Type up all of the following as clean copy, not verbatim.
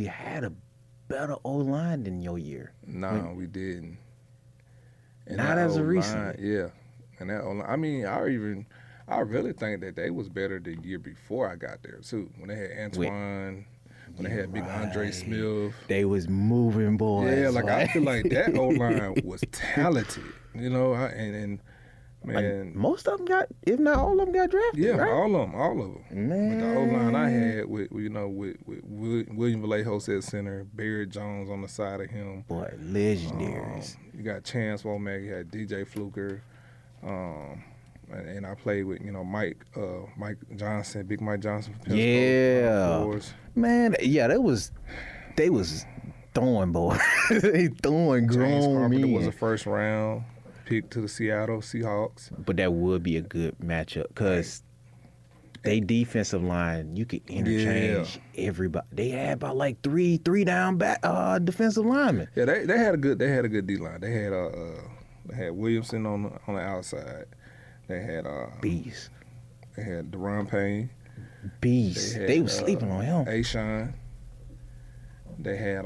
had a better O-line than your year. No, we didn't. And not as of recent. Yeah. And that O-line, I mean, I really think that they was better the year before I got there, too. When they had Antoine, when they had Big Andre Smith. They was moving boys. Yeah, like I feel like that O-line was talented, you know, and man. Like most of them got, if not all of them got drafted, yeah, right? all of them. Man. But the O-line I had with William Vallejo's at center, Barry Jones on the side of him. Boy, legendaries. You got Chance Womack, you had DJ Fluker, and I played with, Mike Johnson, Big Mike Johnson. Yeah. Man, yeah, they was throwing boys. They throwing grown James Carpenter men. was a first round pick to the Seattle Seahawks. But that would be a good matchup because they defensive line, you could interchange everybody. They had about like three down back defensive linemen. Yeah, they had a good D line. They had Williamson on the outside. They had Beast. They had Deron Payne. Beast. They was sleeping on him. Ashawn. They had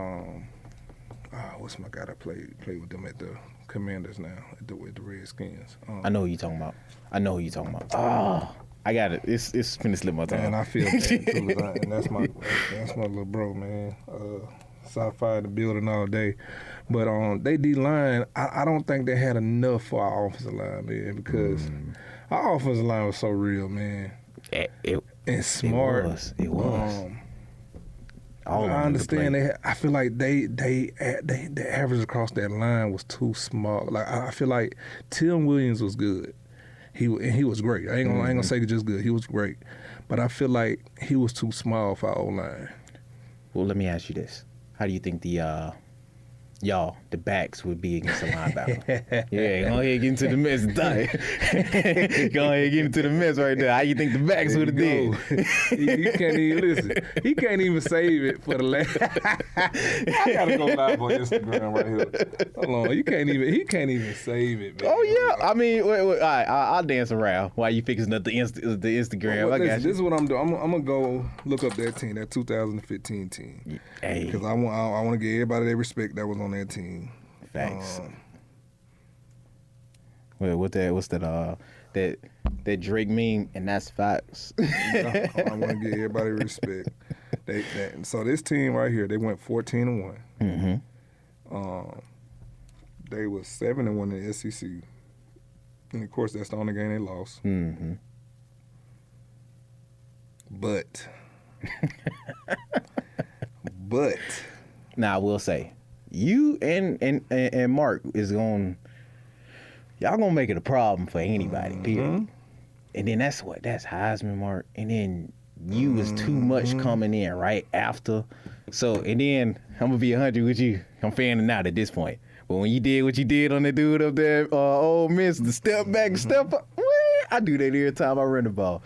what's my guy that played with them at the Commanders now with the Redskins. I know who you talking about. Oh, I got it. It's finna slip my tongue. And I feel bad too, and that's my little bro, man. Southside in the building all day, but they D line. I don't think they had enough for our offensive line, man, because our offensive line was so real, man. And smart. It was. I understand. I feel like the average across that line was too small. Like I feel like Tim Williams was good. He was great. I ain't gonna say just good. He was great, but I feel like he was too small for our O-line. Well, let me ask you this: how do you think the backs would be against the linebacker? Yeah, go ahead and get into the mess. Go ahead and get into the mess right there. How you think the backs would have did? You can't even listen. He can't even save it for the last. I gotta go live on Instagram right here. Hold on, he can't even save it, man. Oh yeah, I mean, wait. All right, I'll dance around while you fixing up the Instagram. Well, I got you. This is what I'm doing. I'm gonna go look up that team, that 2015 team, because I want to give everybody their respect that was on that team. Thanks. Well, what's that? That Drake meme, and that's facts. I want to give everybody respect. So this team right here, they went 14-1. Mm-hmm. They was 7-1 in the SEC, and of course that's the only game they lost. Mm-hmm. But now I will say, you and Mark y'all gonna make it a problem for anybody, period. And then that's Heisman, Mark. And then you was too much coming in right after. So, and then I'm gonna be 100 with you. I'm fanning out at this point. But when you did what you did on that dude up there, Ole Miss, the step back, step up, I do that every time I run the ball.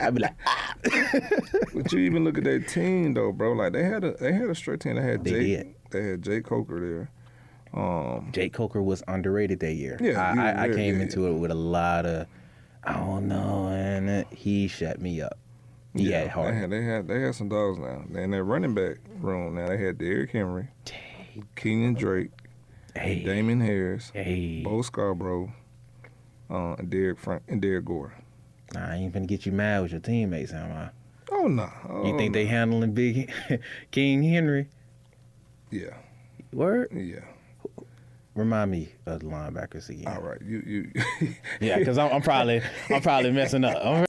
I be like, But you even look at that team though, bro. Like they had a straight team. They had Jake Coker there. Jake Coker was underrated that year. Yeah, I came into it with a lot of, I don't know, and he shut me up. He had heart. They had some dogs now. In that running back room now, they had Derrick Henry, Kenyon Drake, Damon Harris, Bo Scarborough, and Derek Gore. Nah, I ain't finna get you mad with your teammates, am I? Oh no. You think they handling Big King Henry? Yeah. Word? Yeah. Remind me of the linebackers again. All right, you. Yeah, because I'm probably messing up.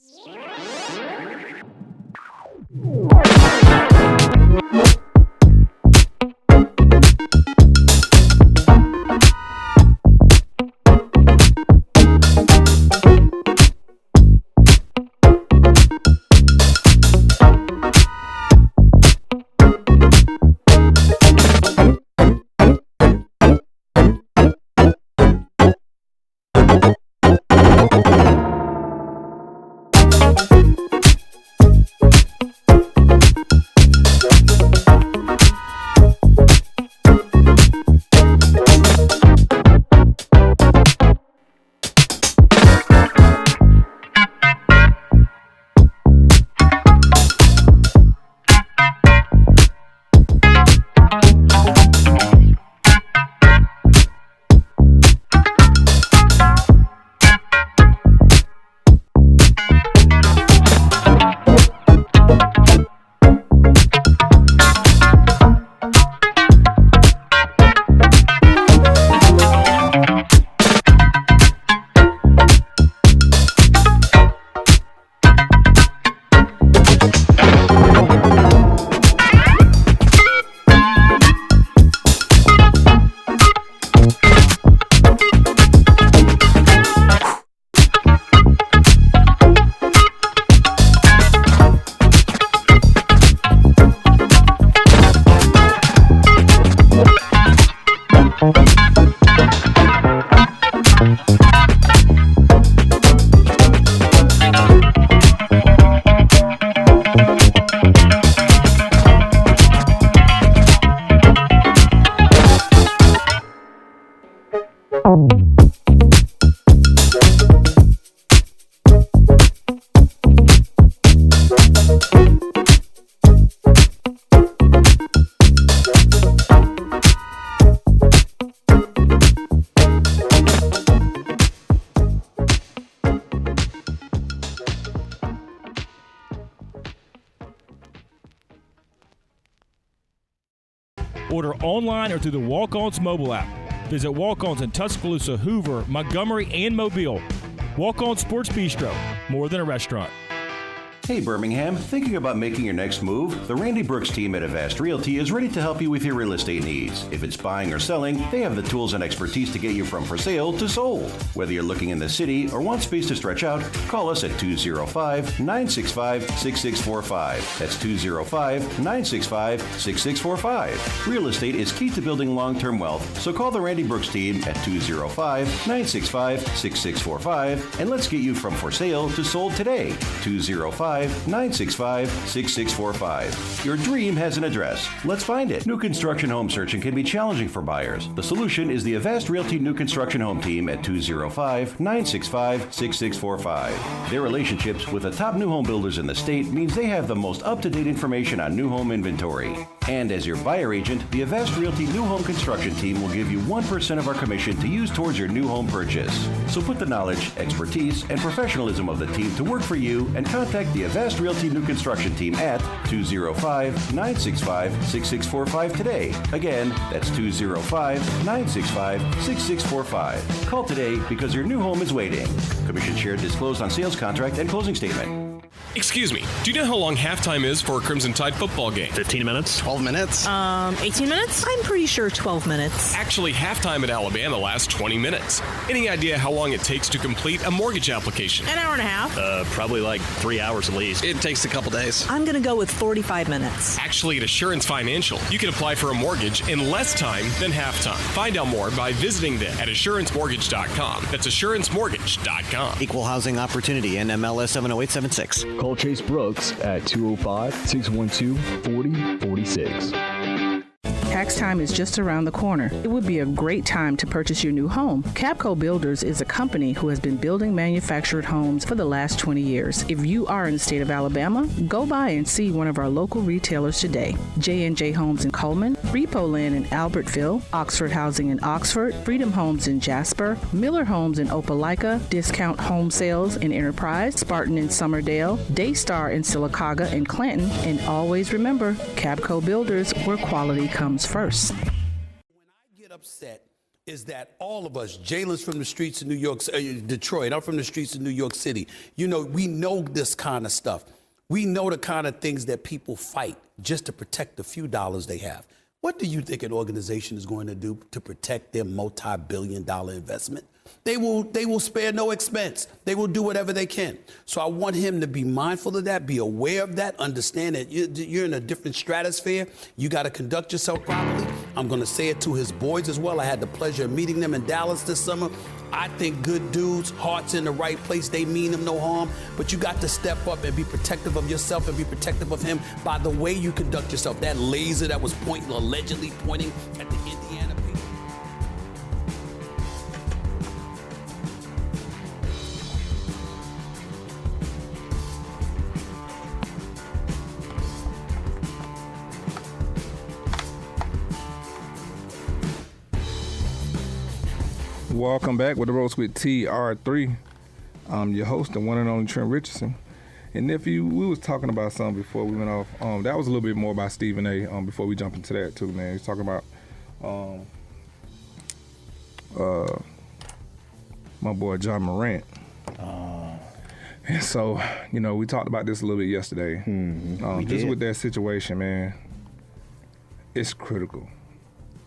Order online or through the Walk-Ons mobile app. Visit Walk-Ons in Tuscaloosa, Hoover, Montgomery, and Mobile. Walk-On Sports Bistro, more than a restaurant. Hey Birmingham, thinking about making your next move? The Randy Brooks team at Avast Realty is ready to help you with your real estate needs. If it's buying or selling, they have the tools and expertise to get you from for sale to sold. Whether you're looking in the city or want space to stretch out, call us at 205-965-6645. That's 205-965-6645. Real estate is key to building long-term wealth, so call the Randy Brooks team at 205-965-6645 and let's get you from for sale to sold today. 205-965-6645. Your dream has an address. Let's find it. New construction home searching can be challenging for buyers. The solution is the Avast Realty New Construction Home Team at 205-965-6645. Their relationships with the top new home builders in the state means they have the most up-to-date information on new home inventory. And as your buyer agent, the Avast Realty New Home Construction Team will give you 1% of our commission to use towards your new home purchase. So put the knowledge, expertise, and professionalism of the team to work for you and contact the Avast Realty New Construction Team at 205-965-6645 today. Again, that's 205-965-6645. Call today because your new home is waiting. Commission share disclosed on sales contract and closing statement. Excuse me, do you know how long halftime is for a Crimson Tide football game? 15 minutes? 12 minutes? 18 minutes? I'm pretty sure 12 minutes. Actually, halftime at Alabama lasts 20 minutes. Any idea how long it takes to complete a mortgage application? An hour and a half? Probably like 3 hours at least. It takes a couple days. I'm going to go with 45 minutes. Actually, at Assurance Financial, you can apply for a mortgage in less time than halftime. Find out more by visiting them at assurancemortgage.com. That's assurancemortgage.com. Equal housing opportunity, NMLS 70876. Call Chase Brooks at 205-612-4046. Tax time is just around the corner. It would be a great time to purchase your new home. Capco Builders is a company who has been building manufactured homes for the last 20 years. If you are in the state of Alabama, go by and see one of our local retailers today. J&J Homes in Coleman, Repo Land in Albertville, Oxford Housing in Oxford, Freedom Homes in Jasper, Miller Homes in Opelika, Discount Home Sales in Enterprise, Spartan in Summerdale, Daystar in Sylacauga and Clanton, and always remember, Capco Builders, where quality comes first. When I get upset is that all of us, Jalen's from the streets of New York, Detroit, I'm from the streets of New York City. You know, we know this kind of stuff. We know the kind of things that people fight just to protect the few dollars they have. What do you think an organization is going to do to protect their multi-billion-dollar investment? They will spare no expense. They will do whatever they can. So I want him to be mindful of that, be aware of that, understand that you're in a different stratosphere. You got to conduct yourself properly. I'm going to say it to his boys as well. I had the pleasure of meeting them in Dallas this summer. I think good dudes, hearts in the right place. They mean them no harm. But you got to step up and be protective of yourself and be protective of him by the way you conduct yourself. That laser that was allegedly pointing at the Indiana people. Welcome back with the Roast with TR3. I'm your host, the one and only Trent Richardson. And nephew, we was talking about something before we went off. That was a little bit more about Stephen A. Before we jump into that too, man. He's talking about my boy jamorant. And so, you know, we talked about this a little bit yesterday. Just with that situation, man, it's critical.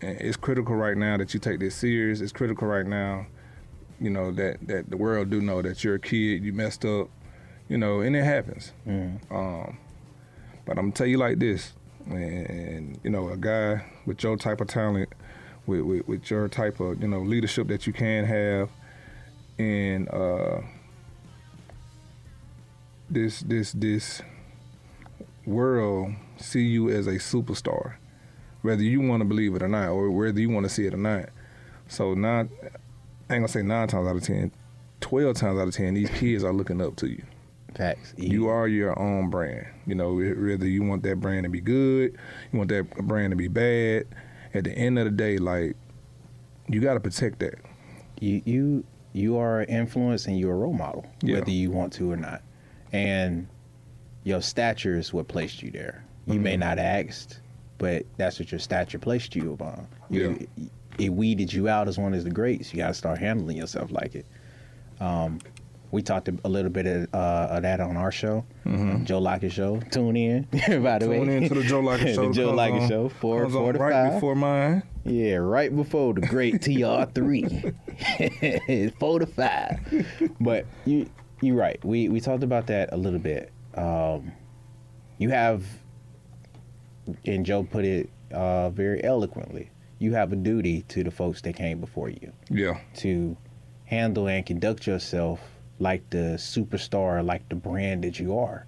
And it's critical right now that you take this serious. It's critical right now, you know, that the world do know that you're a kid, you messed up, you know, and it happens. But I'm gonna tell you like this, and you know, a guy with your type of talent, with your type of, you know, leadership that you can have, and this world see you as a superstar, whether you want to believe it or not, or whether you want to see it or not. So I ain't gonna say 9 times out of 10, 12 times out of 10, these kids are looking up to you. Facts. You are your own brand. You know, whether you want that brand to be good, you want that brand to be bad, at the end of the day, like, you got to protect that. You are an influence and you're a role model, whether you want to or not. And your stature is what placed you there. You may not have asked, but that's what your stature placed you upon. Yeah. It weeded you out as one of the greats. You got to start handling yourself like it. We talked a little bit of that on our show, Joe Lockett Show. Tune in, by the way. Tune in to the Joe Lockett Show. The Joe Lockett Show, 4 to 5. Right before mine. Yeah, right before the great TR3. 4 to 5. But you're right. We talked about that a little bit. You have, and Joe put it very eloquently, you have a duty to the folks that came before you. Yeah. To handle and conduct yourself like the superstar, like the brand that you are.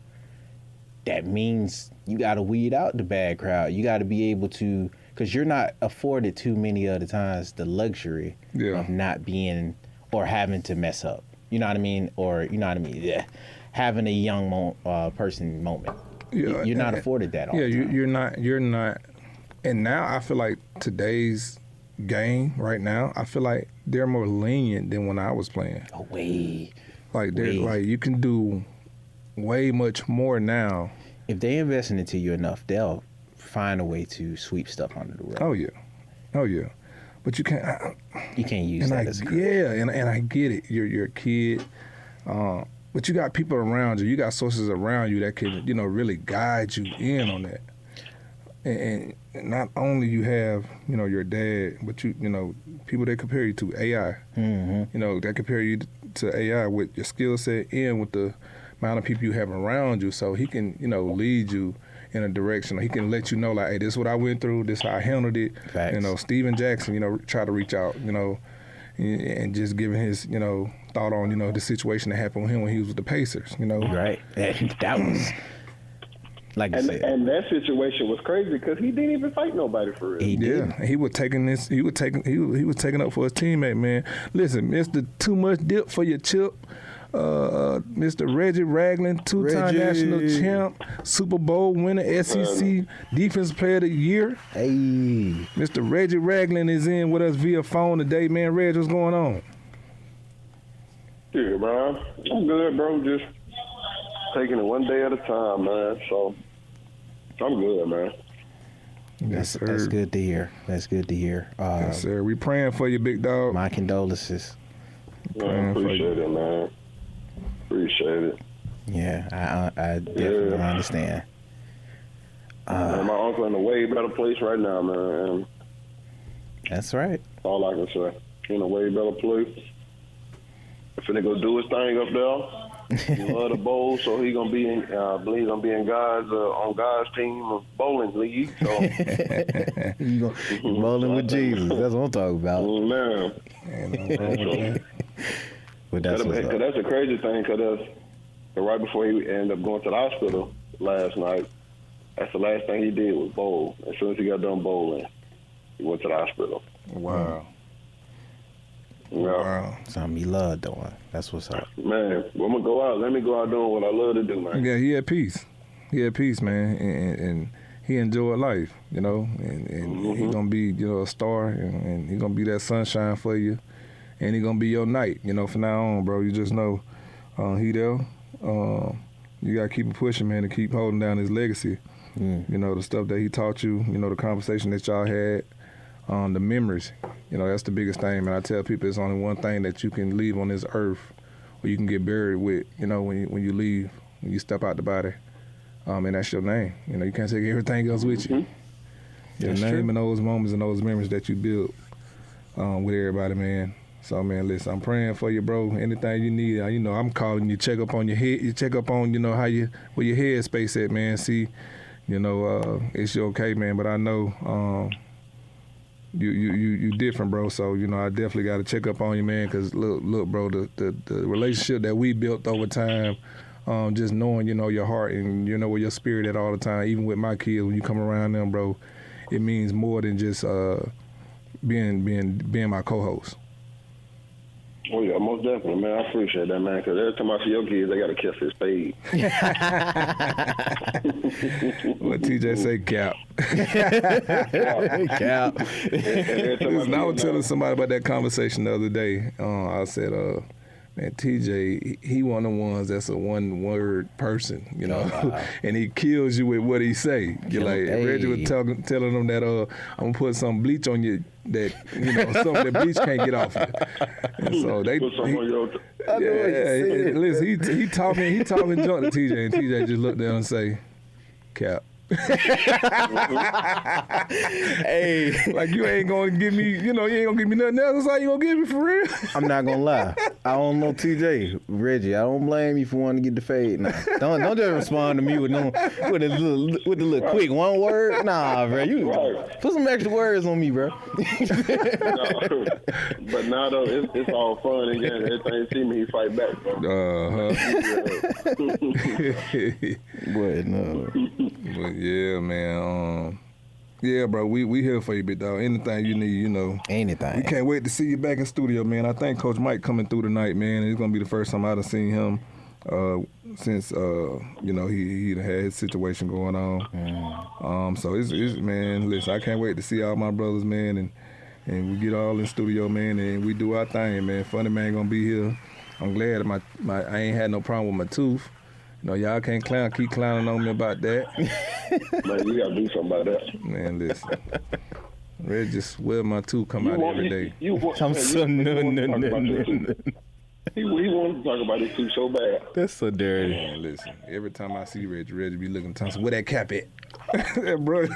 That means you got to weed out the bad crowd. You got to be able to, because you're not afforded too many other times the luxury of not being or having to mess up. You know what I mean? Or, you know what I mean? Yeah. Having a young person moment. Yeah, you're not afforded that all the time. You're not. And now I feel like today's game right now, I feel like they're more lenient than when I was playing. Oh, way. Like you can do way much more now. If they invest into you enough, they'll find a way to sweep stuff under the rug. Oh yeah. But you can't. You can't use that as a crutch. Yeah, and I get it. You're a kid, but you got people around you. You got sources around you that can really guide you in on that. And not only you have your dad, but people that compare you to AI. That compare you to AI with your skill set and with the amount of people you have around you, so he can lead you in a direction. He can let you know, like, hey, this is what I went through, this is how I handled it. Facts. Steven Jackson, try to reach out, and just giving his thought on the situation that happened with him when he was with the Pacers. Right. That was. Like I said. And that situation was crazy because he didn't even fight nobody for real. He did. Yeah, he was taking up for his teammate, man. Listen, Mr. Too Much Dip for your chip. Mr. Reggie Ragland, two-time national champ, Super Bowl winner, SEC Defensive Player of the Year. Hey. Mr. Reggie Ragland is in with us via phone today, man. Reg, what's going on? Yeah, man. I'm good, bro. Just taking it one day at a time, man. So I'm good, man. Yes, sir. That's good to hear. Yes, sir. We praying for you, big dog. My condolences. Man, appreciate it, man. Appreciate it. Yeah, I definitely understand. Man, my uncle in a way better place right now, man. That's right. All I can say. In a way better place. Finna go do his thing up there. He love the bowl, so he gonna be in. I believe gonna be in God's on God's team of bowling league. So you bowling with Jesus. That's what I'm talking about. Man. But that's a crazy thing. Cause right before he ended up going to the hospital last night, that's the last thing he did was bowl. As soon as he got done bowling, he went to the hospital. Wow. Yeah. Wow. Something he loved doing. That's what's up. Man, I'm gonna go out. Let me go out doing what I love to do, man. Yeah, he had peace. Man, and he enjoyed life, and he gonna be, a star, and he gonna be that sunshine for you, and he gonna be your knight, from now on, bro. You just know, he there. You gotta keep pushing, man, to keep holding down his legacy. The stuff that he taught you, the conversation that y'all had. The memories, that's the biggest thing, man. I tell people it's only one thing that you can leave on this earth or you can get buried with, when you leave, when you step out the body, and that's your name. You can't take everything else with you. Your name and those moments and those memories that you built with everybody, man. So, man, listen, I'm praying for you, bro. Anything you need, I'm calling you, check up on your head, you check up on, where your head space at, man. See, it's okay, man, but I know you different, bro. So I definitely got to check up on you, man. Because look, bro, the relationship that we built over time, just knowing your heart and where your spirit at all the time. Even with my kids, when you come around them, bro, it means more than just being my co-host. Oh, yeah, most definitely, man. I appreciate that, man, because every time I see your kids, they got to kiss his spade. What TJ say, cap. Listen, I was telling somebody about that conversation the other day. I said, And TJ, he one of the ones that's a one-word person, you know, and he kills you with what he say. You're like, Reggie was telling him that I'm gonna put some bleach on you that, you know, some of the bleach can't get off you. And so they put some on your listen, he talking junk to TJ, and TJ just looked down and say, Cap. Hey, like you ain't gonna give me, you know, you ain't gonna give me nothing else. That's all you gonna give me for real. I'm not gonna lie. I don't know TJ, Reggie. I don't blame you for wanting to get the fade. Nah, don't just respond to me with the little quick one word. Nah, bro, you put some extra words on me, bro. No, but now though, it's all fun again. Every time he see me, he fight back, bro. But no. But yeah, man. Yeah, bro, we here for you, big dog. Anything you need, you know. Anything. We can't wait to see you back in studio, man. I think Coach Mike coming through tonight, man. It's gonna be the first time I've seen him since you know he had his situation going on. So it's man. Listen, I can't wait to see all my brothers, man, and we get all in studio, man, and we do our thing, man. Funny Man gonna be here. I'm glad I ain't had no problem with my tooth. No, y'all can't keep clowning on me about that. Man, you gotta do something about that. Man, listen. Red just swear my tooth come out every day. He wanted to talk about it too so bad. That's so dirty. Man, listen, every time I see Reggie be looking at where that cap at? Bro.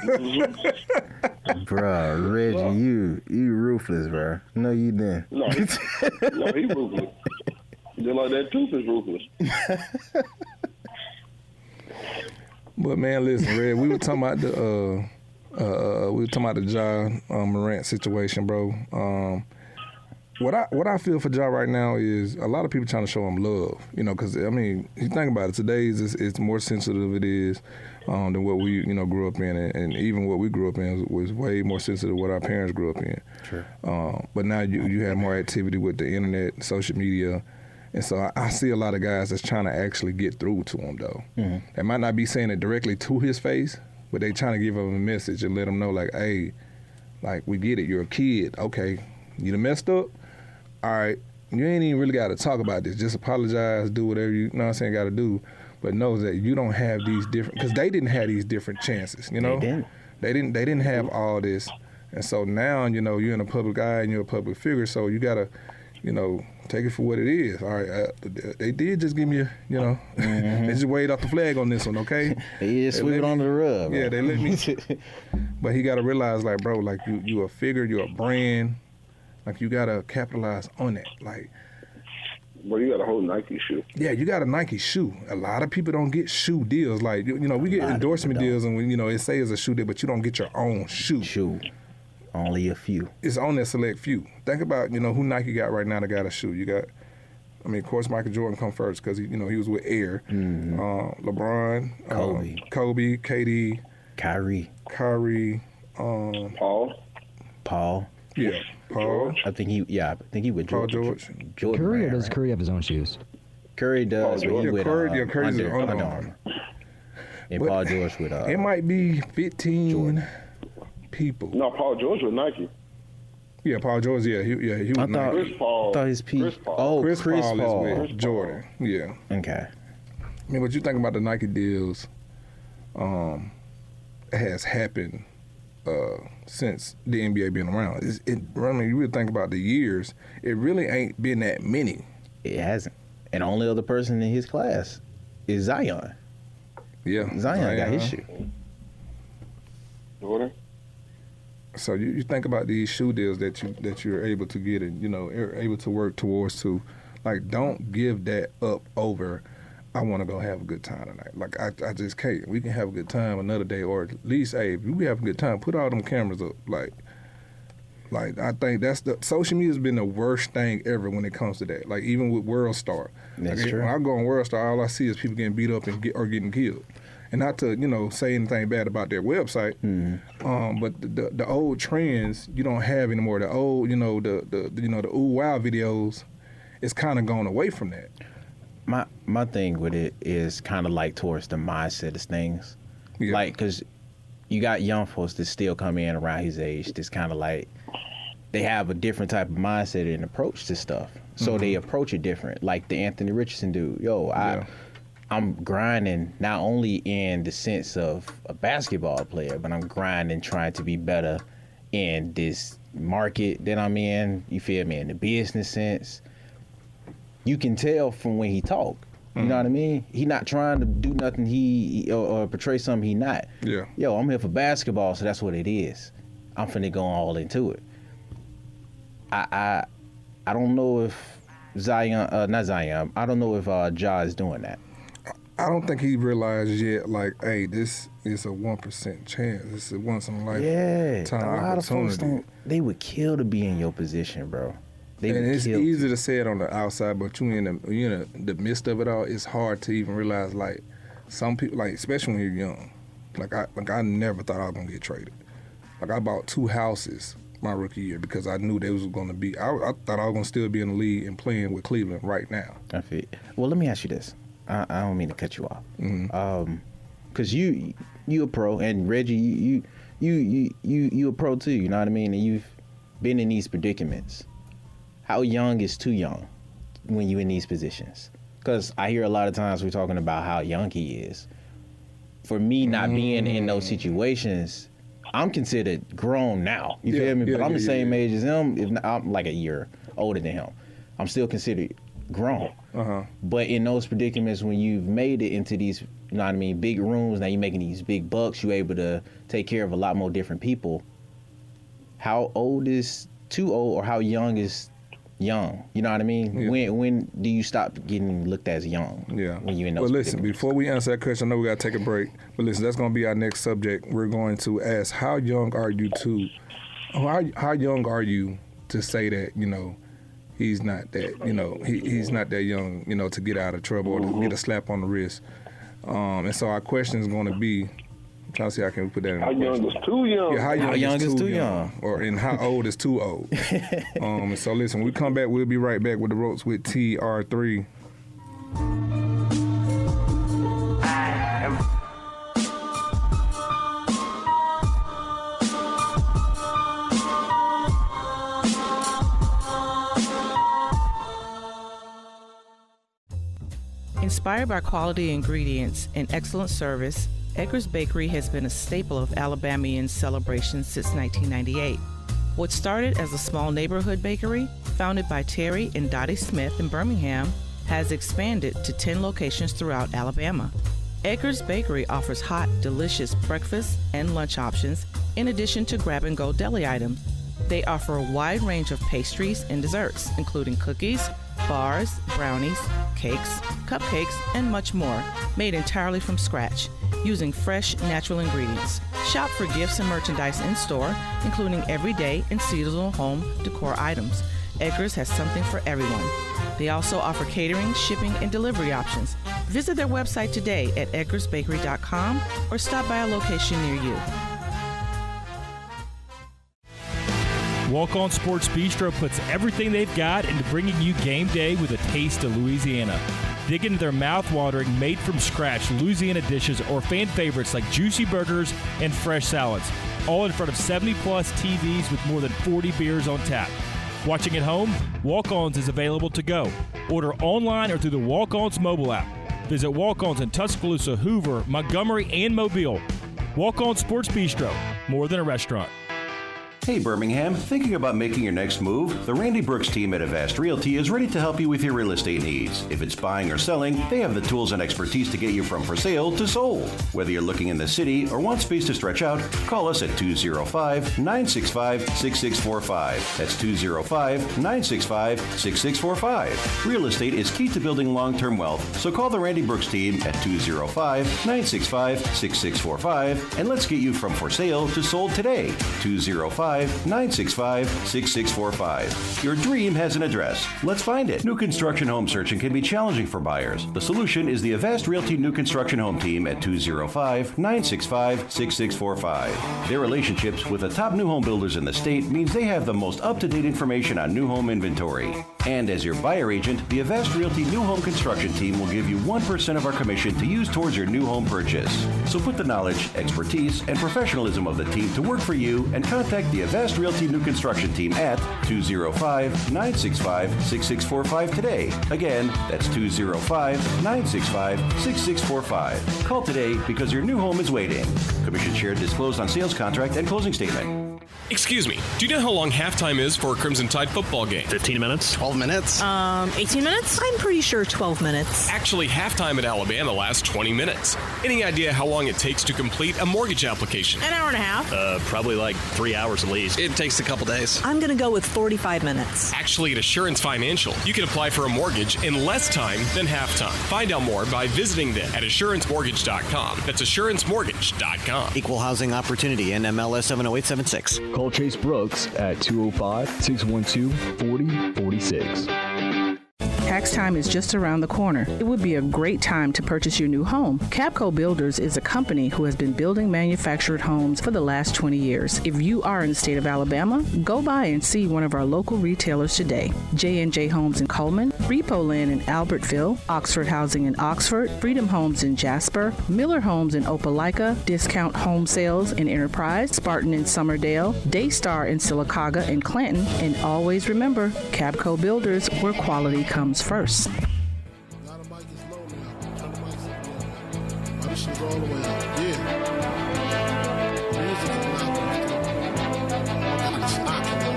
Bro, Reggie, you ruthless, bro. No, you didn't. No, he ruthless. Just like that tooth is ruthless. But man, listen, Red, we were talking about the Ja Morant situation, bro. What I feel for Ja right now is a lot of people trying to show him love, you know, because I mean, you think about it, today's it's more sensitive it is than what we grew up in, and even what we grew up in was way more sensitive than what our parents grew up in. Sure. But now you have more activity with the internet, social media. And so I see a lot of guys that's trying to actually get through to him, though. Mm-hmm. They might not be saying it directly to his face, but they trying to give him a message and let him know, like, hey, like, we get it. You're a kid. Okay, you done messed up? All right, you ain't even really got to talk about this. Just apologize, do whatever you know what I'm saying, got to do. But know that you don't have these different, because they didn't have these different chances, you know? They didn't have all this. And so now, you know, you're in a public eye and you're a public figure, so you got to, you know, take it for what it is. All right, they did just give me a, you know, they just waved off the flag on this one, okay? They just sweep it under the rug. Yeah, they let me. But he got to realize, like, bro, like, you a figure, you're a brand. Like, you got to capitalize on that. Like, well, you got a whole Nike shoe. Yeah, you got a Nike shoe. A lot of people don't get shoe deals. Like, you know, we get endorsement deals, and, you know, it says a shoe deal, but you don't get your own shoe. Only a few. It's only a select few. Think about, you know, who Nike got right now that got a shoe. You got, I mean, of course, Michael Jordan come first because, you know, he was with Air. Mm-hmm. LeBron. Kobe. KD. Kyrie. Paul. Yeah, Paul. I think he with Paul George. Curry, or does Curry have his own shoes? Curry does. Curry's Under Armour. And but Paul George with it might be 15 Jordan. People. No, Paul George with Nike. Yeah, Paul George. Yeah, he was Nike. Chris Paul. I thought his Chris Paul is with Jordan. Yeah. Okay. I mean, what you think about the Nike deals? Has happened since the NBA been around. I mean, you really think about the years. It really ain't been that many. It hasn't. And the only other person in his class is Zion. Yeah, Zion got his shoe. Jordan. So you think about these shoe deals that you're able to get and, you know, are able to work towards to, like, don't give that up over, I want to go have a good time tonight. Like, I just can't. We can have a good time another day, or at least, hey, if we have a good time, put all them cameras up. Like I think that's social media's been the worst thing ever when it comes to that. Like, even with World Star. That's true. When I go on World Star, all I see is people getting beat up or getting killed. And not to, you know, say anything bad about their website, but the old trends you don't have anymore. The old, you know, the ooh wow videos, it's kind of gone away from that. My thing with it is kind of like towards the mindset of things, like, because you got young folks that still come in around his age that's kind of like, they have a different type of mindset and approach to stuff. So they approach it different. Like the Anthony Richardson dude. I'm grinding not only in the sense of a basketball player, but I'm grinding trying to be better in this market that I'm in. You feel me? In the business sense. You can tell from when he talk. You know what I mean? He not trying to do nothing or portray something he not. Yeah. Yo, I'm here for basketball, so that's what it is. I'm finna go all into it. I don't know if I don't know if Ja is doing that. I don't think he realized yet, like, hey, this is a 1% chance. This is a once in a lifetime time a lot opportunity. Of folks they would kill to be in your position, bro. And it's easy to say it on the outside, but you in the midst of it all, it's hard to even realize, like, some people, like, especially when you're young. Like I never thought I was gonna get traded. Like, I bought 2 houses my rookie year because I knew they was gonna be. I thought I was gonna still be in the league and playing with Cleveland right now. I feel. Well, let me ask you this. I don't mean to cut you off. Because you a pro, and Reggie, you a pro too. You know what I mean? And you've been in these predicaments. How young is too young when you in these positions? Because I hear a lot of times we're talking about how young he is. For me, not being in those situations, I'm considered grown now. You feel me? But I'm the same age as him. If not, I'm like a year older than him. I'm still considered grown. But in those predicaments, when you've made it into these, you know what I mean, big rooms, now you're making these big bucks, you're able to take care of a lot more different people. How old is too old, or how young is young? You know what I mean? Yeah. When do you stop getting looked at as young? Yeah. When you in those listen, before we answer that question, I know we got to take a break. But listen, that's going to be our next subject. We're going to ask, how young are you how young are you to say that, you know, he's not that, you know, he's not that young, you know, to get out of trouble or to get a slap on the wrist. And so our question is going to be, I'm trying to see how can we put that in. How young is too young? Yeah, how young is too young? And how old is too old? And so listen, when we come back, we'll be right back with the Ropes with TR3. Inspired by quality ingredients and excellent service, Edgar's Bakery has been a staple of Alabamian celebrations since 1998. What started as a small neighborhood bakery, founded by Terry and Dottie Smith in Birmingham, has expanded to 10 locations throughout Alabama. Edgar's Bakery offers hot, delicious breakfast and lunch options, in addition to grab-and-go deli items. They offer a wide range of pastries and desserts, including cookies, bars, brownies, cakes, cupcakes, and much more, made entirely from scratch, using fresh, natural ingredients. Shop for gifts and merchandise in-store, including everyday and seasonal home decor items. Edgar's has something for everyone. They also offer catering, shipping, and delivery options. Visit their website today at edgarsbakery.com or stop by a location near you. Walk On Sports Bistro puts everything they've got into bringing you game day with a taste of Louisiana. Dig into their mouth-watering, made-from-scratch Louisiana dishes or fan favorites like juicy burgers and fresh salads, all in front of 70-plus TVs with more than 40 beers on tap. Watching at home? Walk-Ons is available to go. Order online or through the Walk-Ons mobile app. Visit Walk-Ons in Tuscaloosa, Hoover, Montgomery, and Mobile. Walk On Sports Bistro, more than a restaurant. Hey Birmingham, thinking about making your next move? The Randy Brooks team at Avast Realty is ready to help you with your real estate needs. If it's buying or selling, they have the tools and expertise to get you from for sale to sold. Whether you're looking in the city or want space to stretch out, call us at 205-965-6645. That's 205-965-6645. Real estate is key to building long-term wealth, so call the Randy Brooks team at 205-965-6645 and let's get you from for sale to sold today. 205-965-6645. Your dream has an address. Let's find it. New construction home searching can be challenging for buyers. The solution is the Avast Realty New Construction Home Team at 205-965-6645. Their relationships with the top new home builders in the state means they have the most up-to-date information on new home inventory. And as your buyer agent, the Avest Realty New Home Construction Team will give you 1% of our commission to use towards your new home purchase. So put the knowledge, expertise, and professionalism of the team to work for you and contact the Avest Realty New Construction Team at 205-965-6645 today. Again, that's 205-965-6645. Call today because your new home is waiting. Commission share disclosed on sales contract and closing statement. Excuse me, do you know how long halftime is for a Crimson Tide football game? 15 minutes? 12 minutes? 18 minutes? I'm pretty sure 12 minutes. Actually, halftime at Alabama lasts 20 minutes. Any idea how long it takes to complete a mortgage application? An hour and a half. Probably like 3 hours at least. It takes a couple days. I'm going to go with 45 minutes. Actually, at Assurance Financial, you can apply for a mortgage in less time than halftime. Find out more by visiting them at assurancemortgage.com. That's assurancemortgage.com. Equal housing opportunity, NMLS 70876. Call Chase Brooks at 205-612-4046. Tax time is just around the corner. It would be a great time to purchase your new home. Capco Builders is a company who has been building manufactured homes for the last 20 years. If you are in the state of Alabama, go by and see one of our local retailers today. J&J Homes in Coleman, Repo Land in Albertville, Oxford Housing in Oxford, Freedom Homes in Jasper, Miller Homes in Opelika, Discount Home Sales in Enterprise, Spartan in Summerdale, Daystar in Sylacauga and Clanton, and always remember, Capco Builders, where quality comes first. This is all the way up. Yeah. Music is loud. It's knocking up.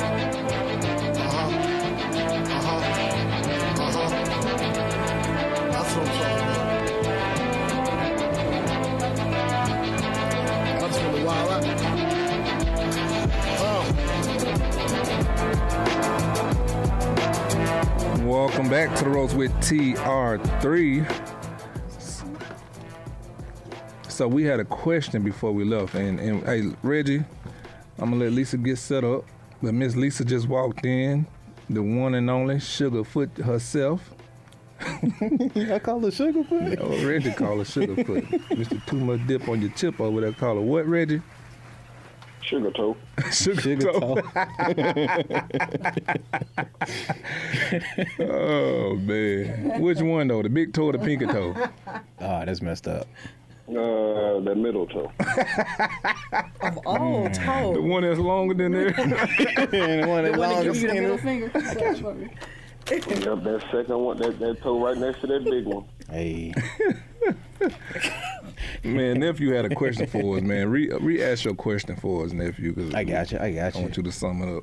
That's what I'm talking about. I just want to wild out. Welcome back to the Roast with TR3. So we had a question before we left, and hey, Reggie, I'm gonna let Lisa get set up, but Miss Lisa just walked in, the one and only Sugarfoot herself. I call her Sugarfoot? Oh, Reggie call her Sugarfoot. Mr. Too Much Dip on your chip over there, call her what, Reggie? Sugar toe. Sugar toe. Oh, man. Which one, though? The big toe or the pinky toe? Oh, that's messed up. The middle toe. Of all toe. The one that's longer than there. The one that's longer than the middle finger. Yep, that second one, that toe right next to that big one. Hey. Man, nephew had a question for us, man. Re-ask your question for us, nephew. I got you. I want you to sum it up.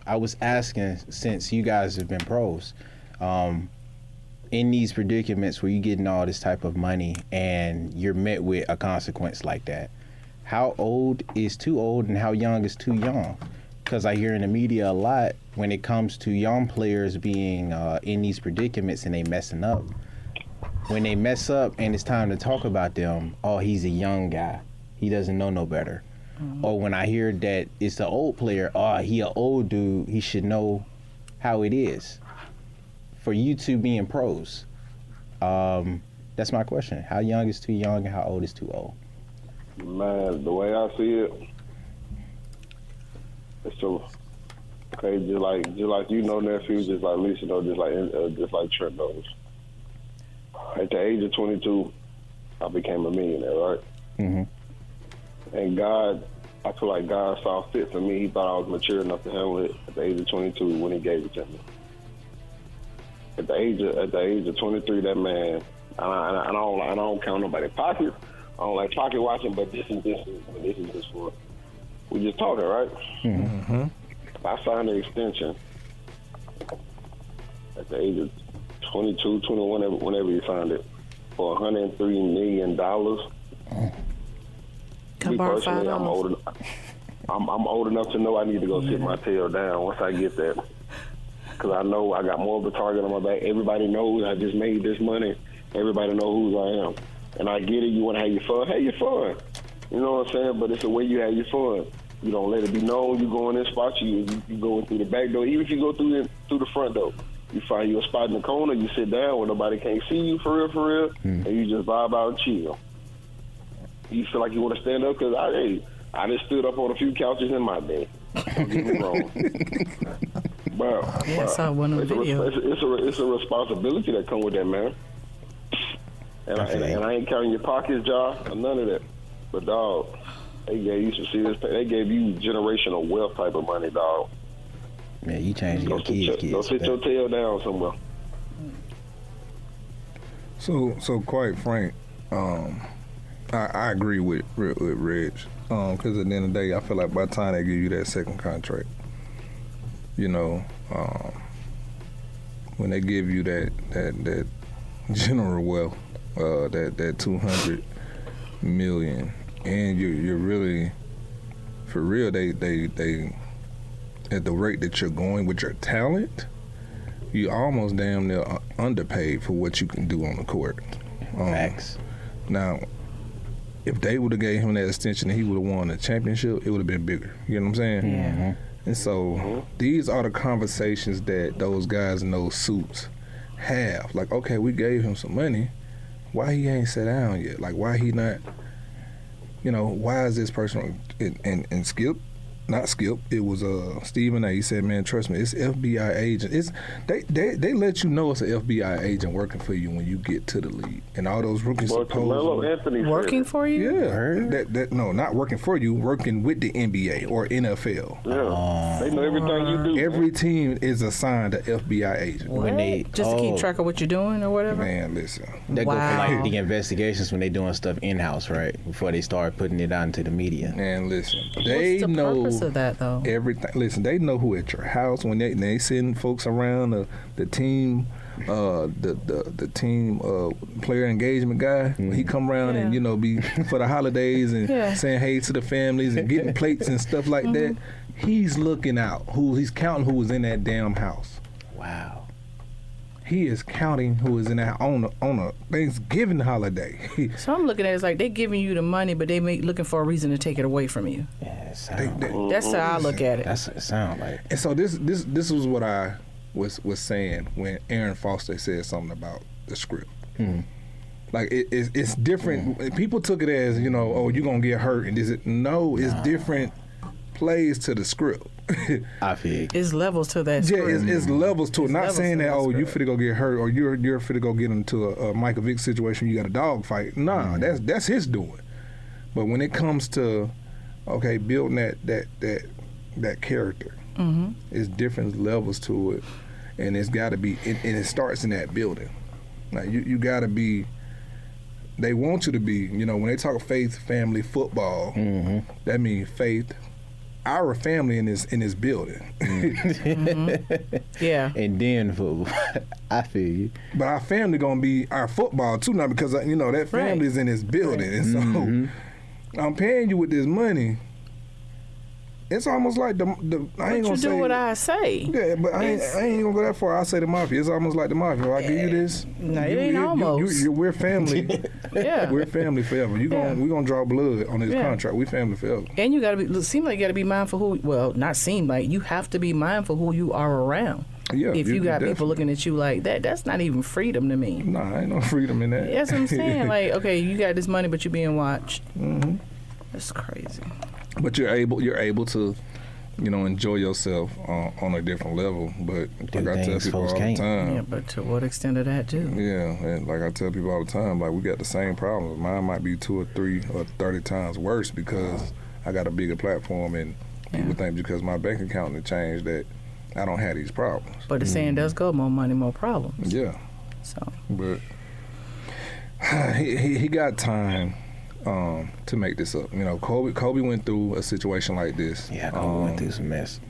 I was asking, since you guys have been pros, in these predicaments where you're getting all this type of money and you're met with a consequence like that, how old is too old and how young is too young? Because I hear in the media a lot when it comes to young players being in these predicaments and they messing up. When they mess up and it's time to talk about them, oh, he's a young guy. He doesn't know no better. Mm-hmm. Or when I hear that it's the old player, oh, he an old dude, he should know how it is. For you two being pros, that's my question. How young is too young and how old is too old? Man, the way I see it, it's so okay. Just like you know, nephew, just like Lisa know, just like Trent knows. At the age of 22, I became a millionaire, right? Mm-hmm. And God, I feel like God saw fit for me. He thought I was mature enough to handle it at the age of 22 when He gave it to me. At the age of 23, that man, I don't count nobody's pocket. I don't like pocket watching, but this is just for, we just talking, right? Mm-hmm. I signed an extension at the age of 22, 21, whenever you signed it, for $103 million. Me personally, I'm old enough to know I need to go sit my tail down once I get that. Because I know I got more of a target on my back. Everybody knows I just made this money. Everybody knows who I am. And I get it. You want to have your fun. Have your fun. You know what I'm saying? But it's the way you have your fun. You don't let it be known. You go in this spot. You go in through the back door. Even if you go through the front door. You find you a spot in the corner, you sit down where nobody can't see you for real, and you just vibe out and chill. You feel like you want to stand up? Because I just stood up on a few couches in my day. Don't get me wrong. I saw one on video. It's a responsibility that come with that, man. And I ain't counting your pockets, Ja, or none of that. But dog, they gave you generational wealth type of money, dog. Yeah, you changed your kids. Go sit your tail down somewhere. So quite frank, I agree with Reg. Because at the end of the day, I feel like by the time they give you that second contract, when they give you that general wealth, that $200 million, and you're really, for real, they at the rate that you're going with your talent, you almost damn near underpaid for what you can do on the court. Facts. Now, if they would have gave him that extension and he would have won the championship, it would have been bigger. You know what I'm saying? Yeah. And so these are the conversations that those guys in those suits have. Like, okay, we gave him some money. Why he ain't sat down yet? Like, why he not, why is this person, and Skip, not Skip, it was Stephen A. He said, man, trust me, it's FBI agent. They let you know it's an FBI agent working for you when you get to the league. And all those rookies working for you? Yeah. No, not working for you, working with the NBA or NFL. Yeah. They know everything you do. Every team is assigned an FBI agent. When they just to keep track of what you're doing or whatever? Man, listen. They go for like the investigations when they doing stuff in-house, right? Before they start putting it out into the media. Man, listen. What's the purpose of that, though? Everything. Listen, they know who at your house when they send folks around the team, the team player engagement guy. When he come around and be for the holidays and saying hey to the families and getting plates and stuff like that. He's looking out. He's counting who was in that damn house. Wow. He is counting who is in that on a Thanksgiving holiday. So I'm looking at it as like they giving you the money, but they looking for a reason to take it away from you. Yeah, that's how I look at it. That's what it sound like. And so this was what I was saying when Aaron Foster said something about the script. Like it's different. People took it as oh, you're gonna get hurt, and it's different plays to the script. I feel it's levels to that script. Yeah, it's levels to it. Not saying that you finna go get hurt or you're finna go get into a Michael Vick situation. You got a dog fight. Nah, that's his doing. But when it comes to building that character, it's different levels to it, and it's got to be. And it starts in that building. Like you got to be. They want you to be. When they talk faith, family, football, that means faith. Our family in this building. Yeah. And then football. I feel you. But our family gonna be our football too now because that family is in this building. Right. And so I'm paying you with this money. It's almost like I ain't gonna say. Do what I say. Yeah, but I ain't gonna go that far. I say the mafia. It's almost like the mafia. I give you this. No, it ain't almost. We're family. Yeah, we're family forever. We're gonna draw blood on this contract. We family forever. And you gotta seem like you gotta be mindful who. Well, not seem like you have to be mindful who you are around. Yeah, if you got people looking at you like that, that's not even freedom to me. Nah, ain't no freedom in that. That's what I'm saying. Like, okay, you got this money, but you're being watched. That's crazy. But you're able to, enjoy yourself on a different level. But like I tell people all the time. Yeah, but to what extent of that too? Yeah, and like I tell people all the time, like we got the same problems. Mine might be 2 or 3 or 30 times worse because I got a bigger platform, and people think because my bank account has changed that I don't have these problems. But the saying does go, more money, more problems. Yeah. So. But he got time. To make this up, Kobe went through a situation like this. Yeah, Kobe went through some mess.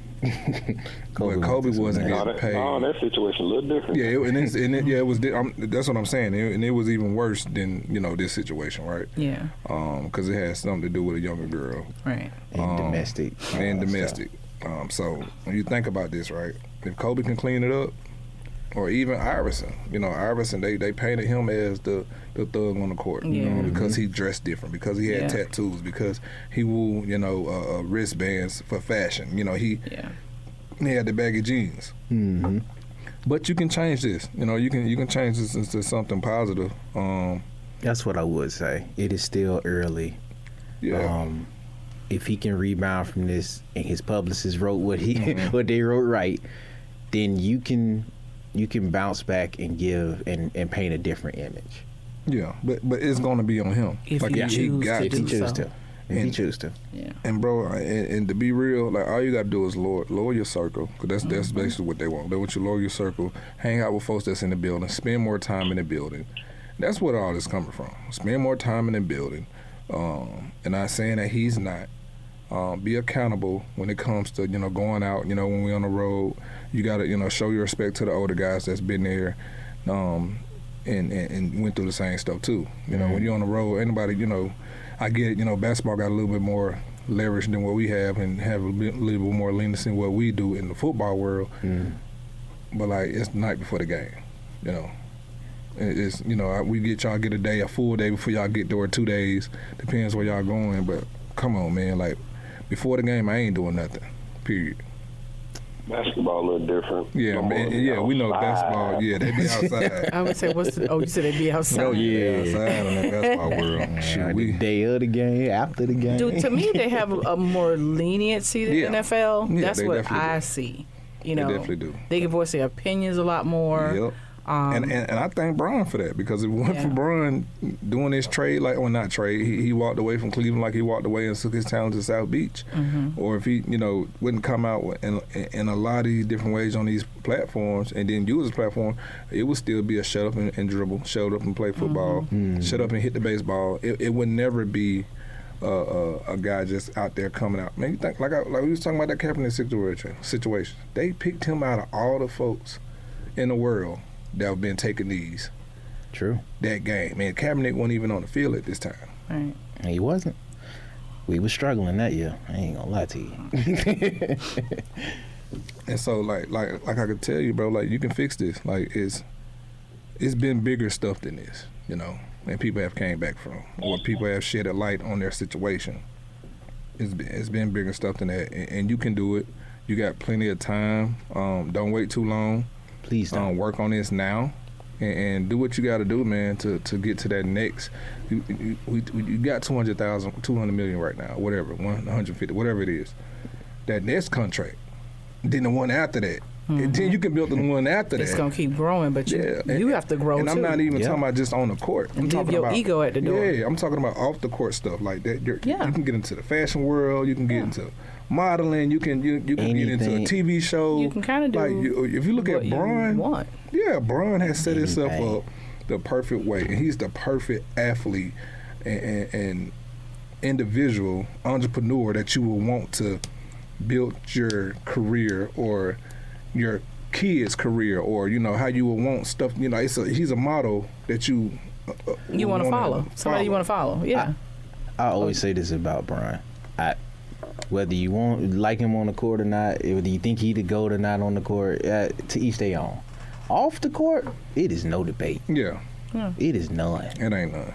Kobe wasn't getting paid. Oh, that situation a little different. Yeah, it was. That's what I'm saying, and it was even worse than this situation, right? Yeah. Because it had something to do with a younger girl, right? And domestic. So when you think about this, right? If Kobe can clean it up, or even Iverson, Iverson, they painted him as the thug on the court, because he dressed different, because he had tattoos, because he wore, wristbands for fashion. He had the baggy jeans. But you can change this. You can change this into something positive. That's what I would say. It is still early. Yeah. If he can rebound from this, and his publicist wrote what they wrote right, then you can bounce back and give and paint a different image. Yeah, but it's going to be on him. If he choose to. If he choose to. Yeah. And bro, and to be real, like all you got to do is lower your circle, because that's basically what they want. They want you to lower your circle, hang out with folks that's in the building, spend more time in the building. That's where all this coming from. Spend more time in the building. And not saying that he's not. Be accountable when it comes to, going out, when we're on the road. You got to, show your respect to the older guys that's been there and went through the same stuff too. When you're on the road, anybody, I get it, basketball got a little bit more leverage than what we have and have a little bit more leniency in what we do in the football world. But, like, it's the night before the game, It's, we get y'all get a full day before y'all get there, or 2 days, depends where y'all going. But come on, man, like, before the game, I ain't doing nothing, period. Basketball a little different. Yeah, man, we know basketball. Yeah, they be outside. I would say, you said they be outside. Oh, yeah, outside in that basketball world. Shoot, the day of the game, after the game. Dude, to me, they have a more leniency than NFL. Yeah, that's what I see. They definitely do. They can voice their opinions a lot more. Yep. And I thank Brian for that, because if it wasn't for Brian doing his trade, not trade, he walked away from Cleveland like he walked away and took his talent to South Beach. Or if he, wouldn't come out in a lot of these different ways on these platforms and then use his platform, it would still be a shut up and dribble, shut up and play football, shut up and hit the baseball. It would never be a guy just out there coming out. Man, you think, like we was talking about that Kaepernick situation. They picked him out of all the folks in the world that have been taking these. True. That game. Man, Kaepernick wasn't even on the field at this time. Right. He wasn't. We was struggling that year. I ain't gonna lie to you. And so, like I could tell you, bro, like, you can fix this. Like, it's been bigger stuff than this, and people have came back from, or people have shed a light on their situation. It's been bigger stuff than that, and you can do it. You got plenty of time. Don't wait too long. Please don't. Work on this now, and do what you got to do, man, to get to that next. You got 200 million right now, whatever, 150, whatever it is. That next contract, then the one after that, and then you can build the one after that. It's gonna keep growing, but you have to grow and too. I'm not even talking about just on the court. I'm talking your about ego at the door. Yeah, I'm talking about off the court stuff like that. You can get into the fashion world. You can get into modeling. You can get into a TV show. You can kind of do. If you look at Brian, Brian has set himself up the perfect way, and he's the perfect athlete and individual entrepreneur that you will want to build your career or your kids' career, or how you will want stuff. He's a model that you want to follow. Somebody you want to follow. Yeah. I always say this about Brian. Whether you like him on the court or not, whether you think he the GOAT or not on the court, to each their own. Off the court, it is no debate. Yeah. It is none. It ain't none.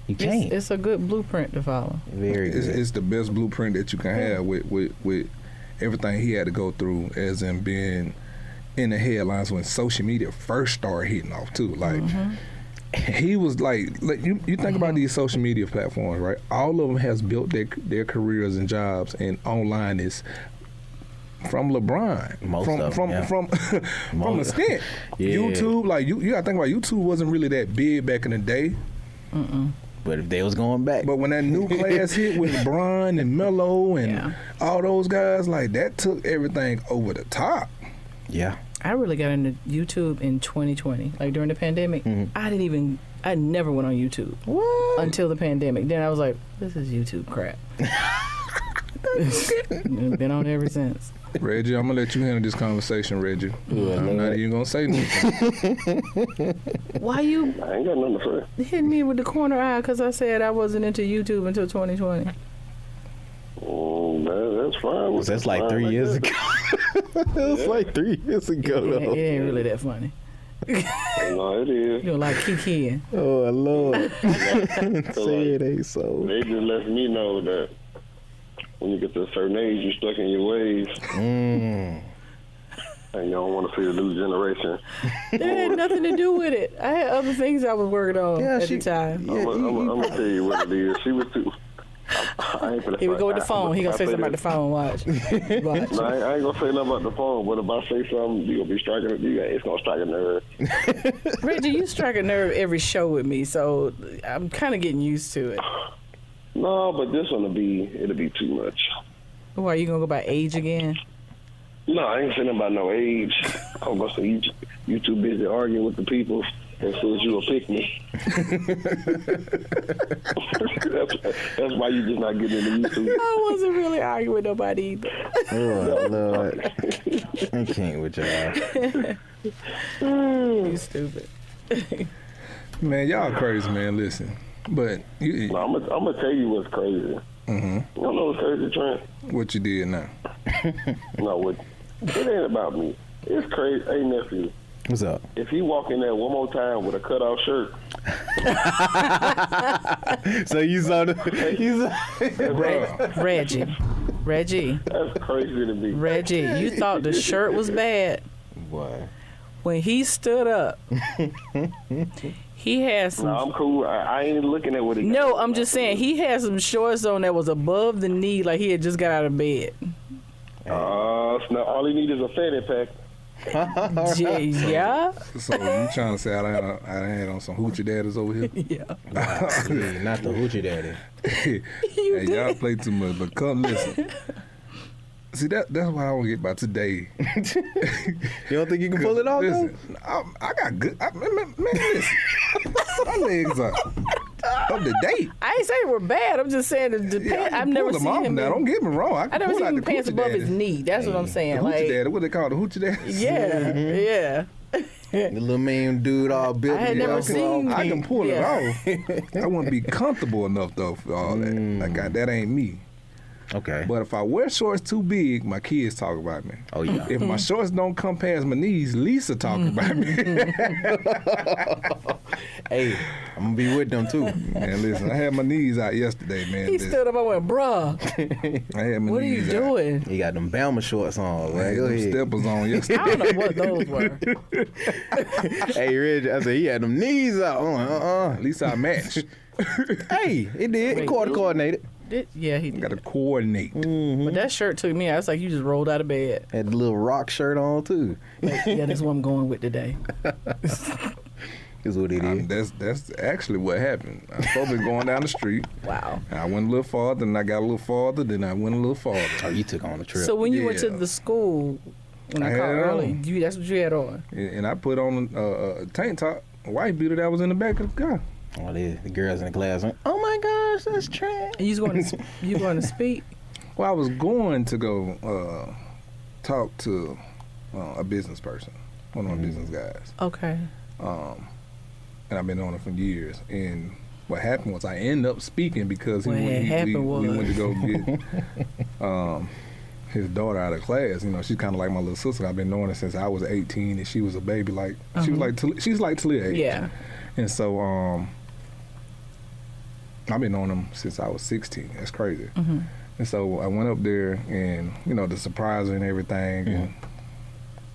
You can't. It's a good blueprint to follow. Very good. It's the best blueprint that you can have with everything he had to go through, as in being in the headlines when social media first started hitting off too. Like, he was like you think about these social media platforms, right? All of them has built their careers and jobs and online is from LeBron. From the stint. YouTube, like you gotta think about, YouTube wasn't really that big back in the day. But if they was going back. But when that new class hit with LeBron and Melo and all those guys, like, that took everything over the top. Yeah. I really got into YouTube in 2020, like during the pandemic. I never went on YouTube. What? Until the pandemic. Then I was like, this is YouTube crap. Been on ever since. Reggie, I'm going to let you handle this conversation, Reggie. I'm not even going to say nothing. Why you I ain't got nothing to say. hitting me with the corner eye because I said I wasn't into YouTube until 2020? That's fine. That's like 3 years ago. That was like 3 years ago, though. It ain't really that funny. No, it is. You don't like kikiing. Oh, Lord. Say it ain't so. They just let me know that when you get to a certain age, you're stuck in your ways. And you don't want to see the new generation. That had nothing to do with it. I had other things I was working on at the time. I'm going to tell you what it is. She was too... Here we go with the phone. He gonna say something about the phone. Watch. Watch. No, I ain't gonna say nothing about the phone, but if I say something, you gonna be striking it. It's gonna strike a nerve. Reggie, you strike a nerve every show with me, so I'm kind of getting used to it. No, but this one it'll be too much. Why, you gonna go by age again? No, I ain't saying about no age. I'm gonna say you too busy arguing with the people as soon as you will pick me. that's why you just not getting into YouTube. I wasn't really arguing with nobody either. Oh, Lord. I can't with y'all. You stupid. Man, y'all crazy, man. Listen. But I'm gonna tell you what's crazy. Mm-hmm. You don't know what's crazy, Trent? What you did now? No, it ain't about me. It's crazy. Hey, nephew. What's up? If he walk in there one more time with a cutoff shirt. So you saw the... Reggie. That's crazy to me. Reggie, you thought the shirt was bad. What? When he stood up, he had some... No, I'm cool. I ain't looking at what he got. No, I'm just saying, he had some shorts on that was above the knee, like he had just got out of bed. All he needs is a fanny pack. Yeah. So you trying to say I had on some hoochie daddies over here? Yeah. Not the hoochie daddy. Hey, y'all play too much, but come listen. See, that's what I want to get by today. You don't think you can pull it off, listen, I got good... man, listen. My legs are up to date. I ain't saying we're bad. I'm just saying the pants. I've never seen him. Now, don't get me wrong. I never seen him pants above his knee. That's what I'm saying. The hoochie daddy. What they call the hoochie daddy? Yeah, yeah. The little man dude all built. I had never seen. I can pull it off. I wouldn't be comfortable enough though for all that. Like that ain't me. Okay. But if I wear shorts too big, my kids talk about me. Oh, yeah. If my shorts don't come past my knees, Lisa talk about me. Hey, I'm going to be with them, too. Man, listen, I had my knees out yesterday, man. He stood up, I went, bruh. I had my what are you knees doing? He got them Bama shorts on. I had them steppers on yesterday. I don't know what those were. Hey, Reggie, I said, he had them knees out. At least I matched. Hey, it did. It coordinated. Yeah, he did. Got to coordinate. But that shirt took me out. It's like you just rolled out of bed. Had the little rock shirt on, too. Yeah, that's what I'm going with today. Is what it is. That's actually what happened. I was supposed to be going down the street. Wow. I went a little farther, and I got a little farther, then I went a little farther. Oh, you took on the trip. So when you went to the school, when I called early, that's what you had on? And I put on a tank top, a white beater that was in the back of the car. Oh, the girls in the class went, oh my gosh, that's Trent. And you going to speak? Well, I was going to go talk to a business person, one of my business guys. Okay. And I've been on it for years. And what happened was I ended up speaking because we went to go get his daughter out of class. You know, she's kind of like my little sister. I've been knowing her since I was 18, and she was a baby. Like she's like Talia age. Yeah. And so I've been knowing him since I was 16. That's crazy. Mm-hmm. And so I went up there, and the surprise and everything, and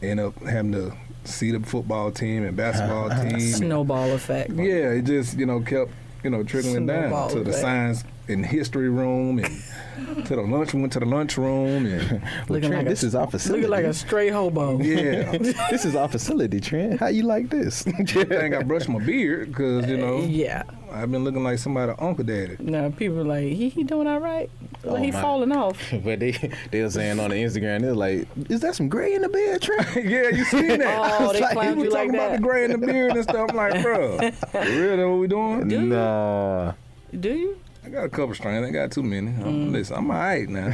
ended up having to see the football team and basketball team. Snowball effect. Yeah, it just kept trickling down to the science and history room and to the lunch. We went to the lunchroom and Trent, like this is our facility. Looking like a stray hobo. Yeah, this is our facility, Trent. How you like this? I think I brushed my beard because yeah, I've been looking like somebody's uncle daddy. No, people are like he doing all right. Like he falling off. But they were saying on the Instagram, they're like, is that some gray in the beard, Trent? Yeah, you seen that? Oh, they clowned you like that. Talking about the gray in the beard and stuff. I'm like, bro, for real, that what we doing? Nah. Do you? I got a couple strands. I got too many. Listen, I'm all right now.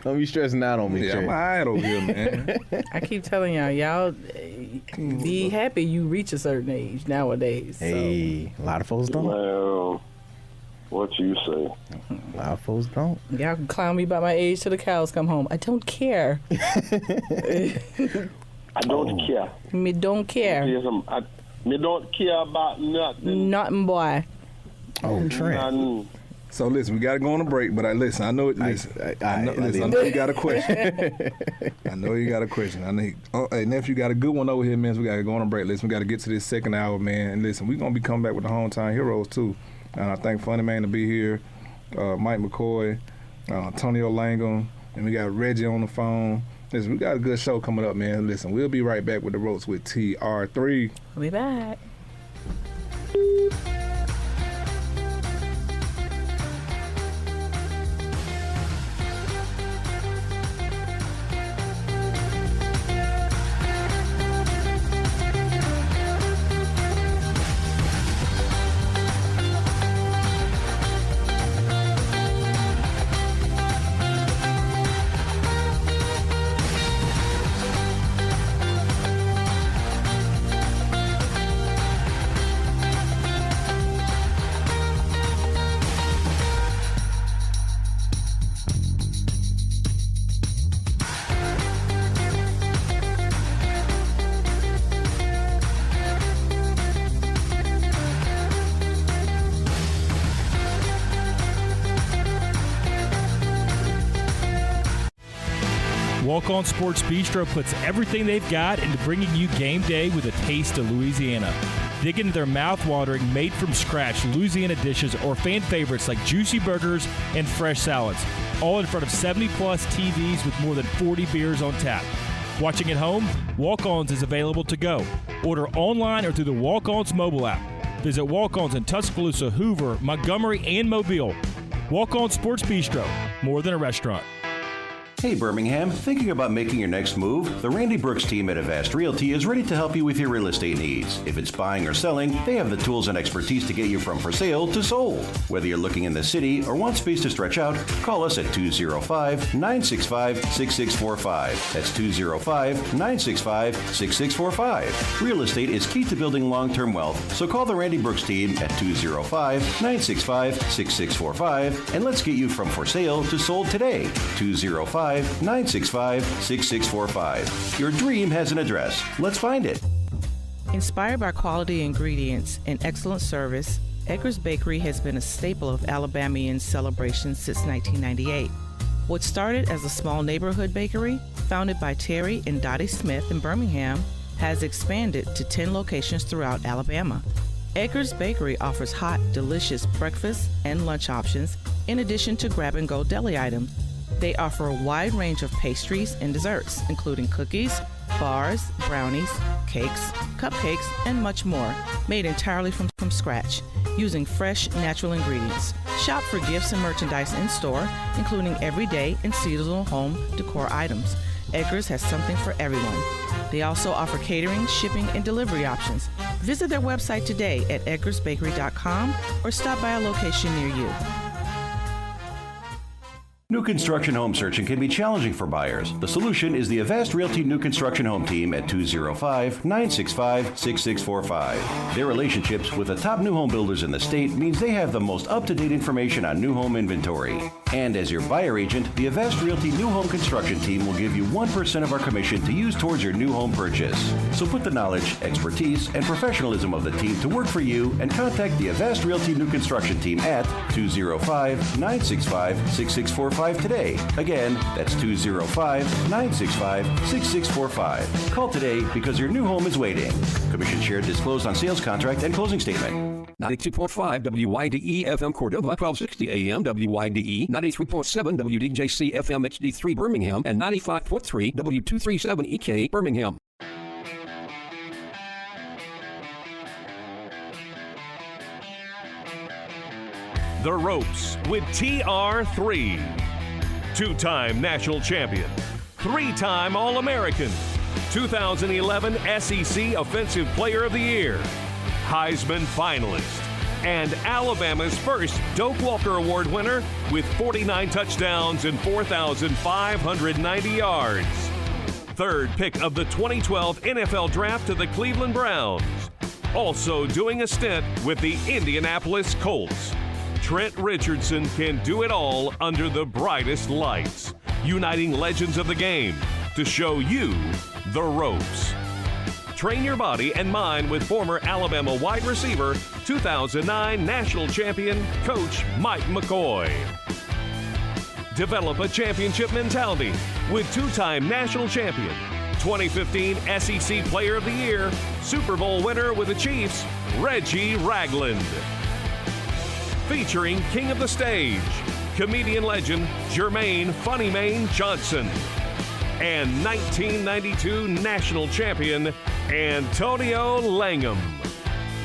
don't be stressing out on me, yeah, I'm all right over here, man. I keep telling y'all be happy you reach a certain age nowadays. Hey, a lot of folks don't. Well, what you say? A lot of folks don't. Y'all can clown me about my age till the cows come home. I don't care. I don't care. Me don't care. Me don't care about nothing. Nothing, boy. Oh, Trent. So listen, we got to go on a break, but I know you got a question. I know you got a question. Hey, nephew, got a good one over here, man. So we got to go on a break. Listen, we got to get to this second hour, man. And listen, we're going to be coming back with the Hometown Heroes, too. And I thank Funny Man to be here. Mike McCoy, Antonio Langham, and we got Reggie on the phone. Listen, we got a good show coming up, man. Listen, we'll be right back with the Ropes with TR3. We'll be back. Walk On Sports Bistro puts everything they've got into bringing you game day with a taste of Louisiana. Dig into their mouth-watering, made-from-scratch Louisiana dishes or fan favorites like juicy burgers and fresh salads, all in front of 70-plus TVs with more than 40 beers on tap. Watching at home? Walk-Ons is available to go. Order online or through the Walk-Ons mobile app. Visit Walk-Ons in Tuscaloosa, Hoover, Montgomery, and Mobile. Walk On Sports Bistro, more than a restaurant. Hey Birmingham, thinking about making your next move? The Randy Brooks team at Avast Realty is ready to help you with your real estate needs. If it's buying or selling, they have the tools and expertise to get you from for sale to sold. Whether you're looking in the city or want space to stretch out, call us at 205-965-6645. That's 205-965-6645. Real estate is key to building long-term wealth, so call the Randy Brooks team at 205-965-6645 and let's get you from for sale to sold today. 205-965-6645. Your dream has an address. Let's find it. Inspired by quality ingredients and excellent service, Edgar's Bakery has been a staple of Alabamian celebrations since 1998. What started as a small neighborhood bakery, founded by Terry and Dottie Smith in Birmingham, has expanded to 10 locations throughout Alabama. Edgar's Bakery offers hot, delicious breakfast and lunch options, in addition to grab-and-go deli items. They offer a wide range of pastries and desserts, including cookies, bars, brownies, cakes, cupcakes, and much more, made entirely from scratch, using fresh, natural ingredients. Shop for gifts and merchandise in-store, including everyday and seasonal home decor items. Edgar's has something for everyone. They also offer catering, shipping, and delivery options. Visit their website today at edgarsbakery.com or stop by a location near you. New construction home searching can be challenging for buyers. The solution is the Avast Realty New Construction Home Team at 205-965-6645. Their relationships with the top new home builders in the state means they have the most up-to-date information on new home inventory. And as your buyer agent, the Avast Realty New Home Construction Team will give you 1% of our commission to use towards your new home purchase. So put the knowledge, expertise, and professionalism of the team to work for you and contact the Avast Realty New Construction Team at 205-965-6645 today. Again, that's 205-965-6645. Call today because your new home is waiting. Commission shared disclosed on sales contract and closing statement. 92.5 WYDE FM Cordova, 1260 AM WYDE, 93.7 WDJC FM HD3 Birmingham, and 95.3 W237 EK Birmingham. The Ropes with TR3. Two-time national champion, three-time All-American, 2011 SEC Offensive Player of the Year, Heisman finalist, and Alabama's first Doak Walker Award winner with 49 touchdowns and 4,590 yards. Third pick of the 2012 NFL Draft to the Cleveland Browns. Also doing a stint with the Indianapolis Colts. Trent Richardson can do it all under the brightest lights, uniting legends of the game to show you the ropes. Train your body and mind with former Alabama wide receiver, 2009 national champion, Coach Mike McCoy. Develop a championship mentality with two-time national champion, 2015 SEC Player of the Year, Super Bowl winner with the Chiefs, Reggie Ragland. featuring King of the Stage, comedian legend Jermaine Funny Mane Johnson, and 1992 national champion Antonio Langham.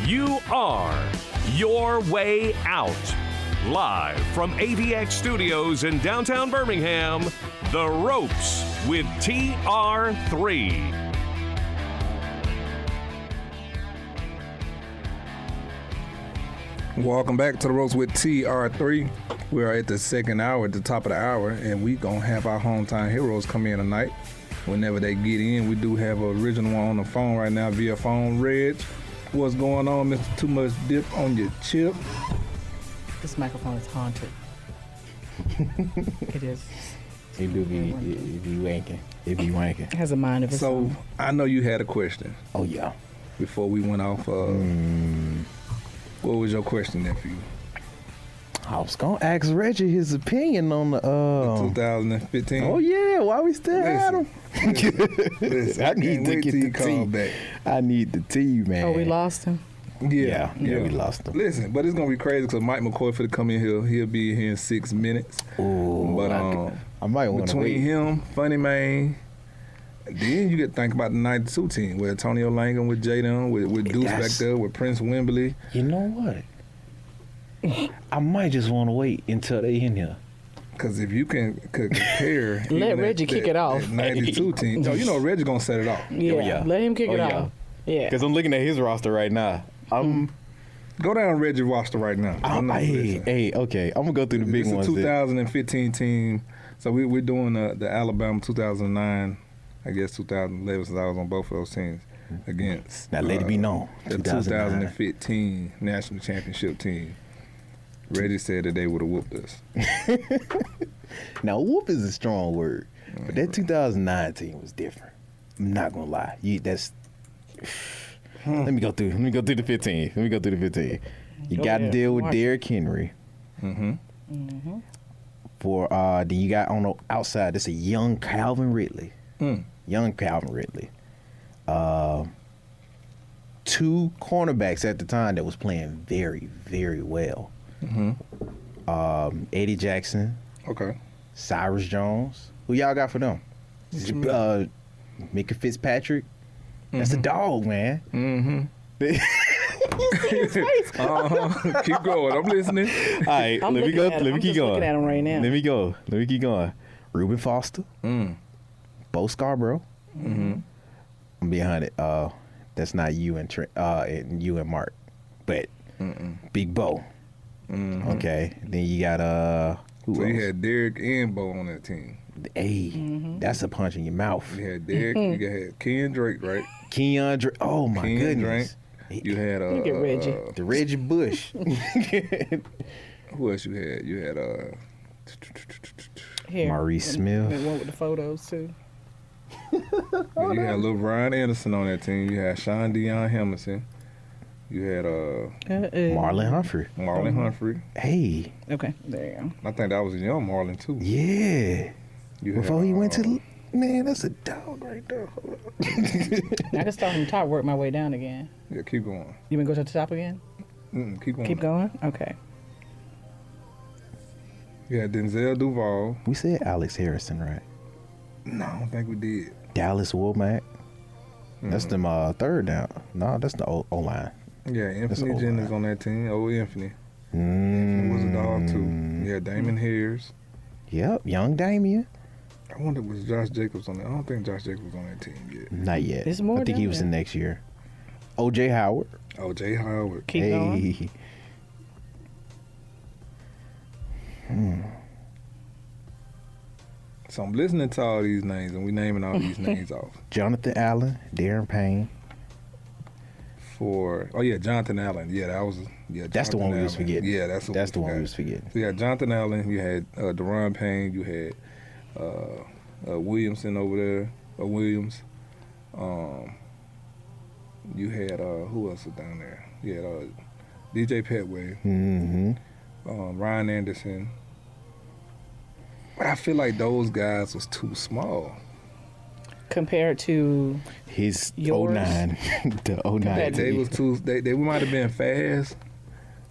You are your way out. Live from AVX Studios in downtown Birmingham, The Ropes with TR3. Welcome back to The Ropes with TR3. We are at the second hour, at the top of the hour, and we going to have our hometown heroes come in tonight. Whenever they get in, we do have an original one on the phone right now via phone. Reg, what's going on, Mr. Too Much Dip on your chip? This microphone is haunted. It is. It do be wanking. It be wanking. It has a mind of its own. So, I know you had a question. Oh, yeah. Before we went off, what was your question, nephew? I was going to ask Reggie his opinion on the 2015. Oh, yeah. Why we still at him? Listen, I need to get the tea. Back. I need the tea, man. Oh, we lost him? Yeah, we lost him. Listen, but it's going to be crazy because Mike McCoy for to come in here. He'll be here in 6 minutes. Ooh, but I might want to wait. Between him, Funny Man, then you get to think about the 92 team with Antonio Langham, with Jadon, with Deuce back there, with Prince Wembley. You know what? I might just want to wait until they in here. Because if you can compare... Let Reggie kick it off. That 92 team. No, you know Reggie going to set it off. Yeah, let him kick it off. Yeah. Because I'm looking at his roster right now. Go down Reggie's roster right now. Okay. I'm going to go through the big ones. It's a 2015 team. So we're doing the Alabama 2009, I guess 2011, since I was on both of those teams, against... Now let it be known. The 2015 national championship team. Reggie said that they would have whooped us. Now, whoop is a strong word. But that 2009 team was different. I'm not going to lie. Let me go through the 15. You got to deal with Derrick Henry. Mm-hmm. For then you got on the outside, it's a young Calvin Ridley. Young Calvin Ridley. 2 cornerbacks at the time that was playing very, very well. Mm-hmm. Eddie Jackson. Okay. Cyrus Jones. Who y'all got for them? Micah Fitzpatrick. That's a dog, man. Mm-hmm. Keep going. I'm listening. All right, let me go. Let me keep going. Looking at him right now. Let me keep going. Reuben Foster. Bo Scarborough. Mm-hmm. I'm behind it. That's not you and Trent, and you and Mark, but Big Bo. Mm-hmm. Okay. Then you got who so else? you had Derrick and Bo on that team. Hey, that's a punch in your mouth. You had Derrick. You had Kenyon Drake, right? Kenyon Drake. Oh my goodness. Drake. You had Look at Reggie. The Reggie Bush. Who else you had? You had Maurice Smith. The one with the photos too. You had Lil Brian Anderson on that team. You had Sean Deion Hamilton. You had Marlon Humphrey. Humphrey. Hey. Okay, there you go. I think that was a young Marlon too. Yeah. Before he went to man, that's a dog right there. I can start from the top, work my way down again. Yeah, keep going. You want to go to the top again? Keep going. Keep going? Okay. You had Denzel Duval. We said Alex Harrison, right? No, I don't think we did. Dallas Womack. That's them third down. No, that's the O-line. Yeah, Anthony Jennings on that team. Oh, Anthony. He was a dog too. You had Damon Harris. Yep, young Damien. I wonder was Josh Jacobs on that. I don't think Josh Jacobs was on that team yet. Not yet. There's more I think he was in next year. O.J. Howard. O.J. Howard. Keep going. So I'm listening to all these names, and we naming all these names off. Jonathan Allen, Darren Payne. Jonathan Allen. Yeah, that was that's the one we was forgetting. Yeah, that's the one we was forgetting. So you had Jonathan Allen. You had Deron Payne. You had Williamson over there. Williams. You had who else was down there? You had DJ Petway. Ryan Anderson. But I feel like those guys was too small. Compared to his yours? 09. The 09. They was too. They might have been fast,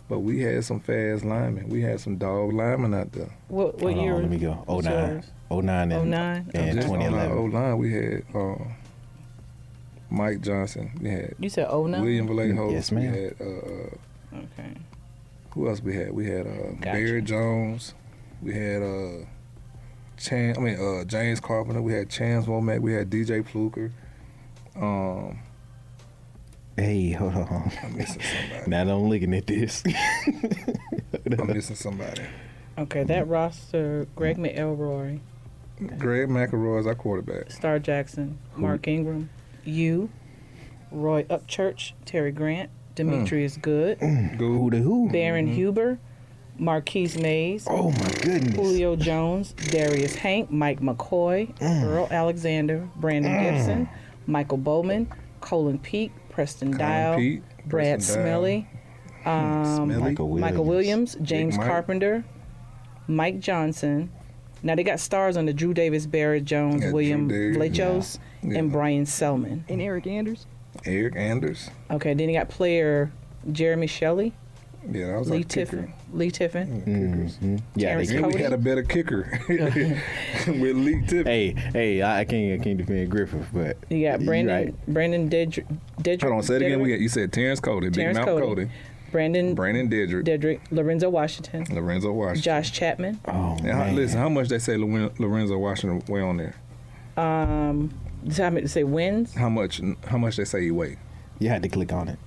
But we had some fast linemen. We had some dog linemen out there. What Hold year? on, let me go. 09 and 2011. 09, we had Mike Johnson. We had You said 09? William Vallejo. Yes, ma'am. We had Okay. who else we had? We had Gotcha. Barry Jones. We had James Carpenter. We had Chance Womack. We had DJ Fluker. Hey, hold on. I'm missing somebody. Now that I'm looking at this. I'm missing somebody. Okay, that roster: Greg McElroy, Greg McElroy is our quarterback. Star Jackson, Mark Ingram, Roy Upchurch, Terry Grant, Demetrius Good, Who the who? Baron Huber, Marquise Mays, Oh my goodness. Julio Jones, Darius Hank, Mike McCoy, Earl Alexander, Brandon Gibson, Michael Bowman, Colin Peake, Preston Dial, Pete, Brad Preston Smelly, Michael Williams, James Big Mike. Carpenter, Mike Johnson. Now they got stars on the Drew Davis, Barrett Jones, Yeah, William Drew Davis, Vlachos, yeah. and Brian Selman. And Eric Anders. Eric Anders. Okay, then you got player Jeremy Shelley, Yeah, that was Lee our kicker. Tiffin, Lee Tiffin, Mm-hmm. Yeah, Terrence they, And we Cody. had a better kicker with Lee Tiffin. hey, I can't defend Griffith, but You got Brandon Dedrick. Hold on, say it again. You said Terrence Cody, Terrence Big Mouth Cody. Cody. Brandon Dedrick, Lorenzo Washington, Lorenzo Washington. Josh Chapman. oh Now, man. listen, how much they say Lorenzo Washington weigh on there? Does I mean to say wins? How much they say he weigh? You had to click on it.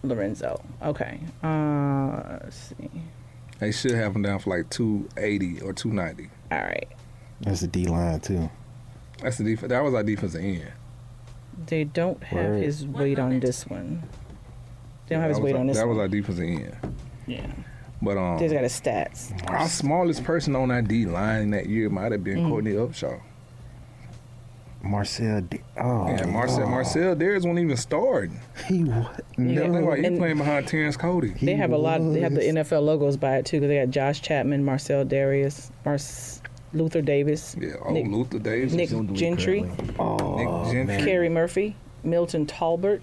Lorenzo. Okay. Let's see. They should have him down for like 280 or 290. All right. That's the D line too. That's the defense. That was our defensive end. They don't have Word. his weight on this one. They don't have his weight on this That one. was our defensive end. Yeah. But They just got his stats. our smallest person on our D line that year might have been Courtney Upshaw. Marcel. Yeah, Marcel Darius wasn't even starting. He what? Yeah. That's why he And- playing behind Terrence Cody. They have a lot. They have the NFL logos by it too, because they got Josh Chapman, Marcel Darius, Luther Davis, Yeah, Nick, Luther Davis. Nick Gentry, Nick Gentry. Kerry Murphy, Milton Talbert,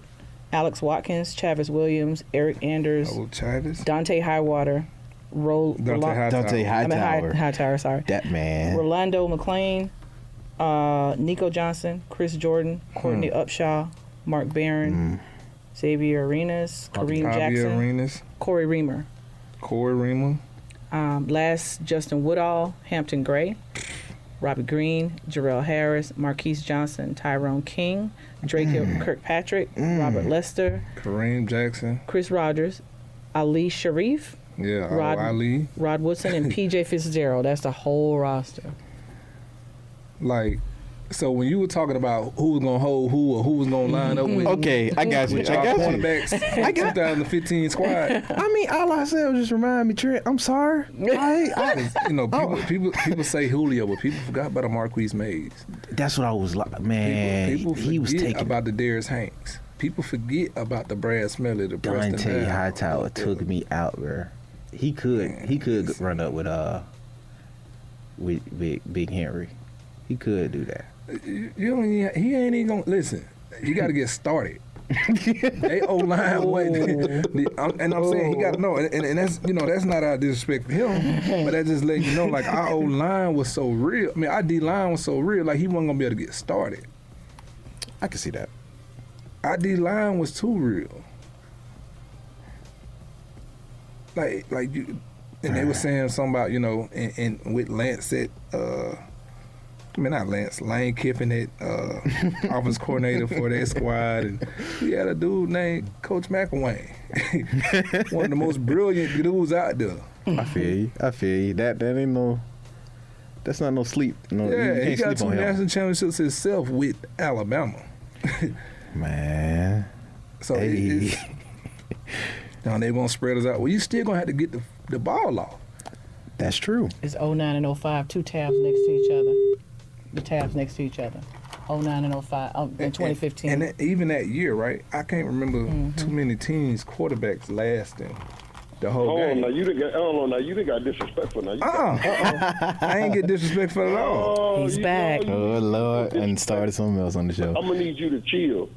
Alex Watkins, Chavis Williams, Eric Anders, Chavis. Dante Highwater, Dante Hightower. Hightower, sorry. That man. Rolando McClain, Nico Johnson, Chris Jordan, Courtney Upshaw, Mark Barron, Xavier Arenas, Kareem Jackson, Arenas, Corey Reamer. Corey Reamer. Last, Justin Woodall, Hampton Gray, Robbie Green, Jarrell Harris, Marquise Johnson, Tyrone King, Drake Kirkpatrick, Robert Lester, Kareem Jackson, Chris Rogers, Ali Sharif, yeah, Ali, Rod Woodson, and PJ Fitzgerald. That's the whole roster. Like, so when you were talking about who was gonna hold who or who was gonna line up with, Okay, I got you. with I our got you. cornerbacks, I got 2015 squad. I mean, all I said was just remind me, Trent. I'm sorry. You know, people say Julio, but people forgot about a Marquise Mays. That's what I was like, man. People he was forget taking about the Darius Hanks. People forget about the Brad Smelly, the Preston Dante Dial. Hightower took me out, bro. He could run up with Big Henry. He could do that. You don't even, he ain't even gonna listen. You got to get started. They O-line way, and I'm saying he got to know, and that's that's not our disrespect for him, but that just let you know like our O-line was so real. I mean our D-line was so real, like he wasn't gonna be able to get started. I can see that. Our D-line was too real. Like you, and they were saying something about and with Lance at not Lance, Lane Kiffin at offense coordinator for that squad, and we had a dude named Coach McElwain, one of the most brilliant dudes out there. I feel you. That ain't no. That's not no sleep. No, Yeah, you he can't got sleep 2 on him. national championships himself with Alabama. Man. So Hey. now they won't spread us out. Well, you still gonna have to get the ball off. That's true. It's 09 and 05, 2 tabs next to each other. The tabs next to each other. 09 and 05, in 2015. And even that year, right? I can't remember too many teams quarterbacks lasting the whole game. Now you done got disrespectful now. I ain't get disrespectful at all. He's back. Oh Lord, and started something else on the show. I'm gonna need you to chill.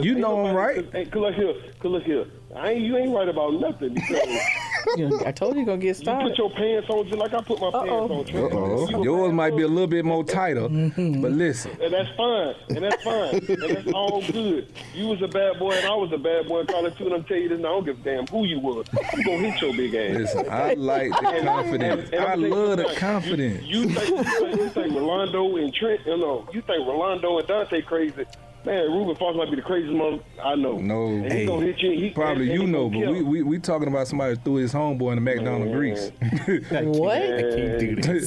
You know I'm right. Hey, look here. You ain't right about nothing because I told you gonna get you started. put your pants on just like I put my pants on. Trent. Yours might be a little bit more tighter, but listen. And that's fine. And that's all good. You was a bad boy and I was a bad boy. Calling too, and I'm telling you this, and I don't give a damn who you was. You gonna hit your big ass. Listen, I like the confidence. I love the confidence. You think Rolando and Trent, you think Rolando and Dante crazy. Man, Ruben Foster might be the craziest mother I know. No, and he gonna hit you. Probably but we talking about somebody who threw his homeboy in the McDonald's grease. What?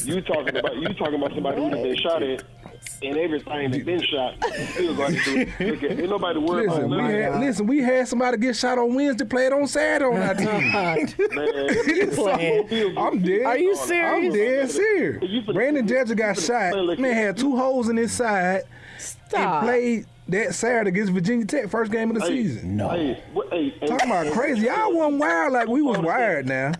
You talking about somebody who's been shot at and everything that's been shot. Still going to do it. Look, ain't nobody worried about Listen, we had somebody get shot on Wednesday, play it on Saturday on our team. Man, I'm dead. Are you serious? I'm dead serious. Brandon Judge got shot. Man had 2 holes in his side. Stop. And played that Saturday against Virginia Tech, first game of the season. No. Talking about crazy. Y'all wasn't wired like we was wired now.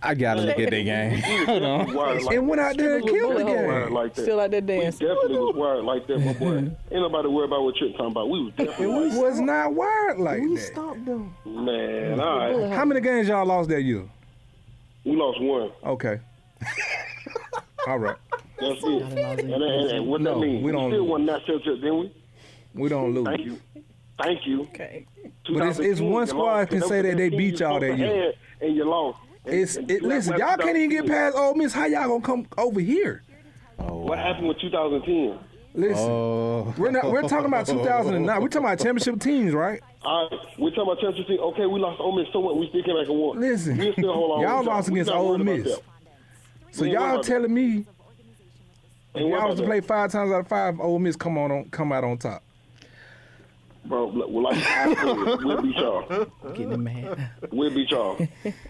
I gotta look at that game. Hold on. And went out there and killed the game. Still out there dancing. We definitely was wired like that, my boy. Ain't nobody worried about what Trent talking about. We was definitely We was not wired like that. Stop them. Man, all right. How many games y'all lost that year? We lost 1. Okay. All right. That's it. And what that mean? We don't still lose. won national championship, didn't we? We don't lose. Thank you. Okay. But it's one squad can say that they beat y'all that year. And you lost. Listen, y'all can't even get past Ole Miss. How y'all gonna come over here? What happened with 2010? Listen, we're talking about 2009. We're talking about championship teams, right? We're talking about championship teams. Okay, we lost Ole Miss. So what? We still came back and won. Listen, we still hold on. y'all lost against Ole Miss. So y'all telling me if y'all was to play 5 times out of 5, Ole Miss come out on top? Bro, well, like I said, we'll beat y'all. Getting mad. We'll beat y'all.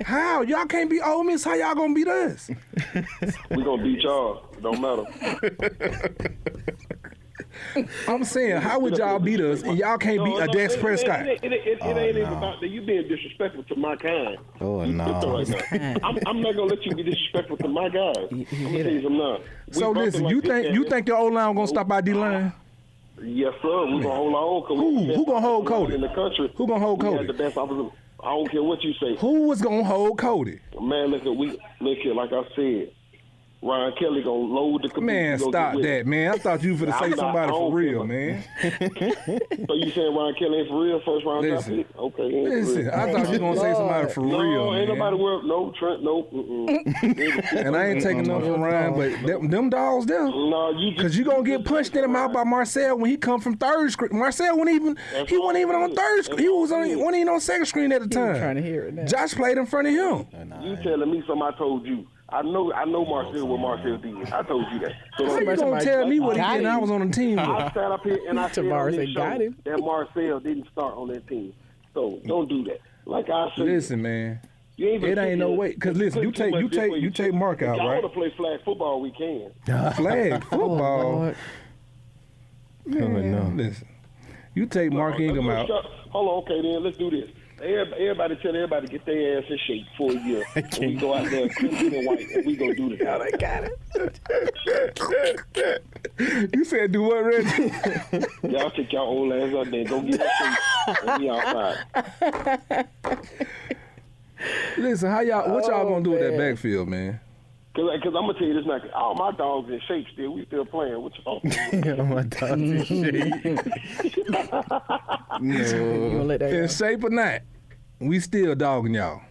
How? Y'all can't beat Ole Miss. How y'all gonna beat us? We gonna beat y'all. It don't matter. I'm saying, how would y'all beat us and y'all can't beat a Dak Prescott? It ain't even about that. You being disrespectful to my kind. Oh, no. I'm not gonna let you be disrespectful to my guys. I'm gonna tell you something now. So listen, you think your O-line gonna stop our D-line? Yes, sir. We gonna hold our own. Who gonna hold Cody? In the country. Who gonna hold Cody? The best offensive. I don't care what you say. Who was gonna hold Cody? Man, look here, like I said, Ryan Kelly gonna load the computer. Man, stop that, man. I thought you were gonna say somebody for real, man. So you saying Ryan Kelly ain't for real? First round draft pick? Okay, listen. I thought you were gonna say somebody for real, ain't man. nobody worried. No, Trent, no. And I ain't taking nothing from Ryan, but them dogs there. No, because you gonna get punched in the mouth by Marcel when he come from third screen. Marcel wasn't even on third screen. He wasn't even on second screen at the time. Trying to hear it now. Josh played in front of him. You telling me something I told you. I know Marcel what Marcel did. I told you that. So how you gonna tell me what he did and I was on the team? I sat up here and I said on this show that Marcel didn't start on that team. So don't do that. Like I said. Listen, man. It ain't no way. Cause listen, you take Mark out, right? I want to play flag football. We can. Flag football. Man, no. Listen, you take Mark Ingram out. Hold on, okay then. Let's do this. Everybody tell everybody to get their ass in shape for a year. And we go out there crimson and white and we go do this. I got it. You said do what, Reggie? Y'all take y'all old ass out there and go get in shape and we outside. Listen, what y'all gonna do with that backfield, man? Cause I'm gonna tell you this now. All my dogs in shape still. We still playing. What you talking? All my dogs in shape. No. In shape or not, we still dogging y'all.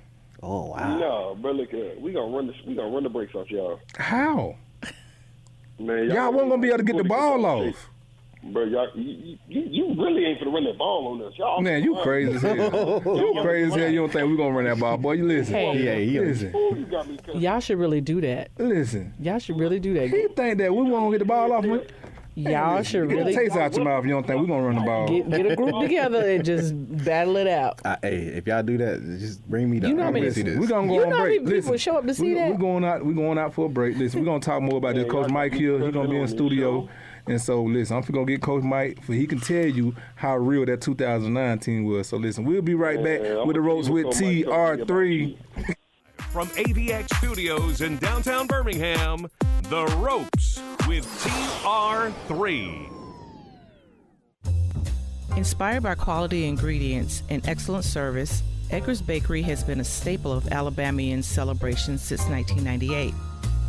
Oh wow. No, bro. Look, we gonna run the brakes off y'all. How? Man, y'all wasn't gonna be able to get the ball off. Bro, y'all, you really ain't finna run that ball on us. Y'all, man, you crazy as hell. You crazy as hell. You don't think we gonna run that ball, boy? You listen. Hey, listen. Y'all should really do that. Listen. Y'all should really do that. You think that we won't get the ball off? Y'all should really get the taste out your mouth. You don't think we gonna run the ball? Get a group together and just battle it out. Hey, if y'all do that, just bring me down. You know how many we're gonna go on break. People show up to see that. We're going out for a break. Listen, we're gonna talk more about this. Coach Mike here, he's gonna be in the studio. And so, listen, I'm gonna get Coach Mike, for he can tell you how real that 2009 team was. So, listen, we'll be right back with the ropes with TR3. From AVX Studios in downtown Birmingham, The Ropes with TR3. Inspired by quality ingredients and excellent service, Edgar's Bakery has been a staple of Alabamian celebrations since 1998.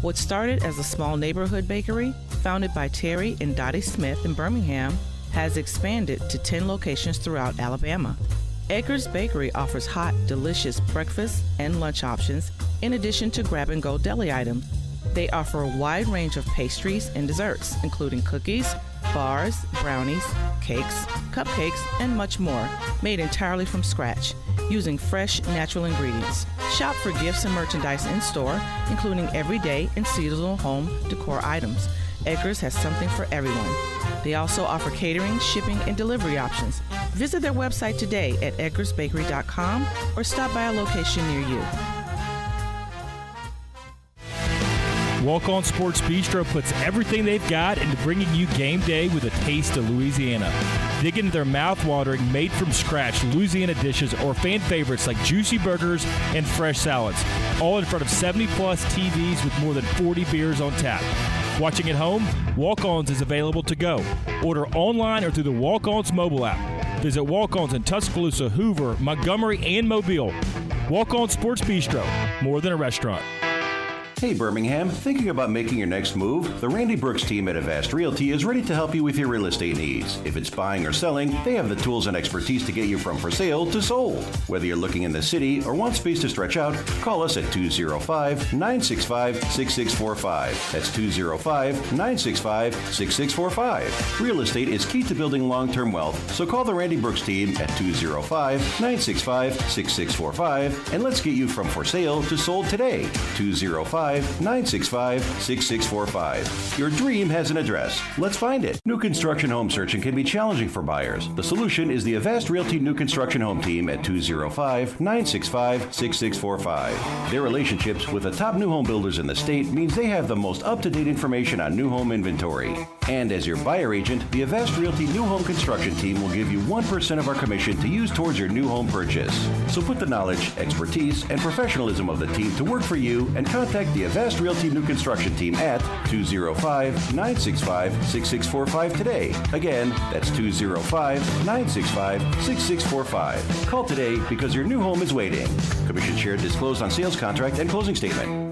What started as a small neighborhood bakery, founded by Terry and Dottie Smith in Birmingham, has expanded to 10 locations throughout Alabama. Edgar's Bakery offers hot, delicious breakfast and lunch options, in addition to grab-and-go deli items. They offer a wide range of pastries and desserts, including cookies, bars, brownies, cakes, cupcakes, and much more, made entirely from scratch, using fresh, natural ingredients. Shop for gifts and merchandise in-store, including everyday and seasonal home decor items. Edgar's has something for everyone. They also offer catering, shipping, and delivery options. Visit their website today at edgarsbakery.com or stop by a location near you. Walk On Sports Bistro puts everything they've got into bringing you game day with a taste of Louisiana. Dig into their mouth-watering, made-from-scratch Louisiana dishes or fan favorites like juicy burgers and fresh salads, all in front of 70-plus TVs with more than 40 beers on tap. Watching at home? Walk-Ons is available to go. Order online or through the Walk-Ons mobile app. Visit Walk-Ons in Tuscaloosa, Hoover, Montgomery, and Mobile. Walk On Sports Bistro, more than a restaurant. Hey Birmingham, thinking about making your next move? The Randy Brooks team at Avast Realty is ready to help you with your real estate needs. If it's buying or selling, they have the tools and expertise to get you from for sale to sold. Whether you're looking in the city or want space to stretch out, call us at 205-965-6645. That's 205-965-6645. Real estate is key to building long-term wealth, so call the Randy Brooks team at 205-965-6645 and let's get you from for sale to sold today. 205-965-6645. Your dream has an address. Let's find it. New construction home searching can be challenging for buyers. The solution is the Avast Realty New Construction Home Team at 205-965-6645. Their relationships with the top new home builders in the state means they have the most up-to-date information on new home inventory. And as your buyer agent, the Avast Realty New Home Construction Team will give you 1% of our commission to use towards your new home purchase. So put the knowledge, expertise, and professionalism of the team to work for you and contact the Avast Realty New Construction Team at 205-965-6645 today. Again, that's 205-965-6645. Call today because your new home is waiting. Commission shared disclosed on sales contract and closing statement.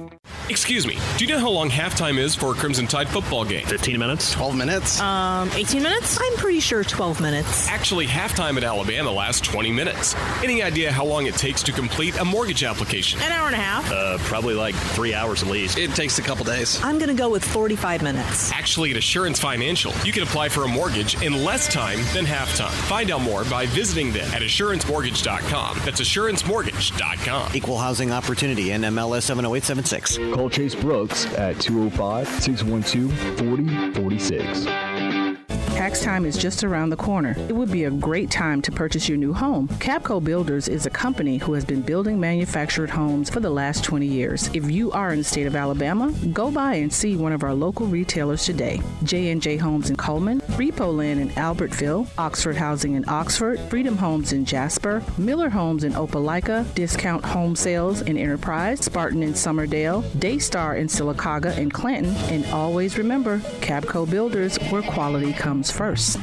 Excuse me, do you know how long halftime is for a Crimson Tide football game? 15 minutes? 12 minutes? 18 minutes? I'm pretty sure 12 minutes. Actually, halftime at Alabama lasts 20 minutes. Any idea how long it takes to complete a mortgage application? An hour and a half? Probably like 3 hours at least. It takes a couple days. I'm going to go with 45 minutes. Actually, at Assurance Financial, you can apply for a mortgage in less time than halftime. Find out more by visiting them at assurancemortgage.com. That's assurancemortgage.com. Equal housing opportunity, NMLS 70876. Call Chase Brooks at 205-612-4046. Tax time is just around the corner. It would be a great time to purchase your new home. Capco Builders is a company who has been building manufactured homes for the last 20 years. If you are in the state of Alabama, go by and see one of our local retailers today. J&J Homes in Coleman, Repo Land in Albertville, Oxford Housing in Oxford, Freedom Homes in Jasper, Miller Homes in Opelika, Discount Home Sales in Enterprise, Spartan in Summerdale, Daystar in Sylacauga and Clanton, and always remember, Capco Builders, where quality comes first.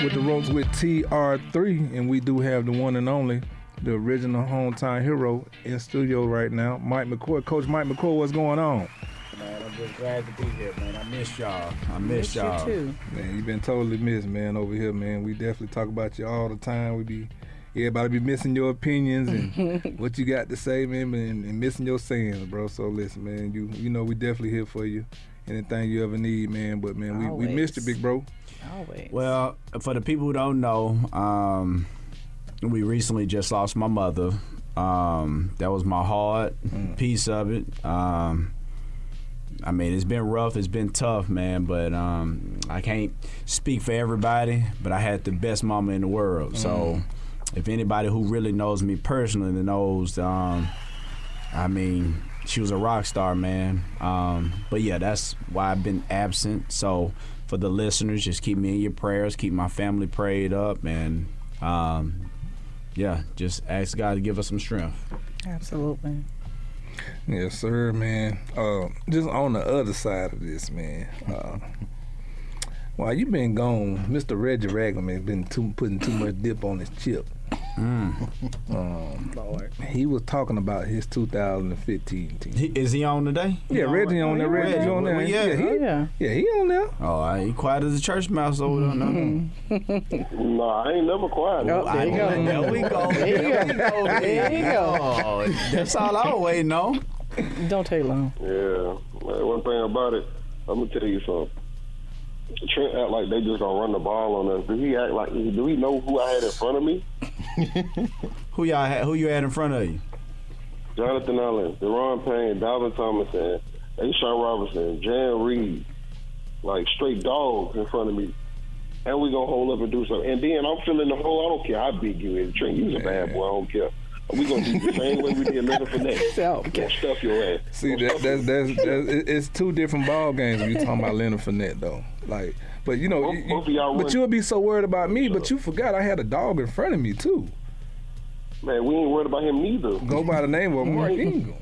With the ropes with TR3, and we do have the one and only, the original hometown hero in studio right now, Mike McCoy. Coach Mike McCoy, what's going on? Man, I'm just glad to be here, man. I miss y'all. I miss y'all. You too. Man, you've been totally missed, man, over here, man. We definitely talk about you all the time. We be everybody be missing your opinions and what you got to say, man, and missing your sayings, bro. So listen, man, you know we definitely here for you. Anything you ever need, man. But man, we missed you, big bro. Always. Well, for the people who don't know, we recently just lost my mother. That was my heart piece of it. I mean, it's been rough, it's been tough, man, but I can't speak for everybody, but I had the best mama in the world. So if anybody who really knows me personally knows, I mean, she was a rock star, man. But yeah, that's why I've been absent. So for the listeners, just keep me in your prayers, keep my family prayed up, and yeah, just ask God to give us some strength. Absolutely. Yes, sir, man. Just on the other side of this, man. While you been gone, Mr. Reggie Ragland has been putting too much dip on his chip. Lord. He was talking about his 2015 team. Is he on today? Yeah, Reggie on there. Reggie on there. Yeah, he on there. Oh, he quiet as a church mouse over there. No, I ain't never quiet. Oh, there you go. There we go. There you go. Oh, that's all I was waiting on. Don't take long. Yeah. One thing about it, I'm gonna tell you something. Trent act like they just gonna run the ball on us. Do we know who I had in front of me? Who you had in front of you? Jonathan Allen, Deron Payne, Dalvin Thomas, and Ashawn Robinson, Jan Reed, like straight dogs in front of me. And we gonna hold up and do something. And then I'm feeling the whole, I don't care how big you is. Trent, you's a bad boy, I don't care. We gonna do the same way we did Leonard Fournette. Gonna stuff your ass. See, it's two different ball games when you talking about Leonard Fournette though. Like, but you know, but you'll be so worried about me, but you forgot I had a dog in front of me too. Man, we ain't worried about him neither. Go by the name of Mark Ingram.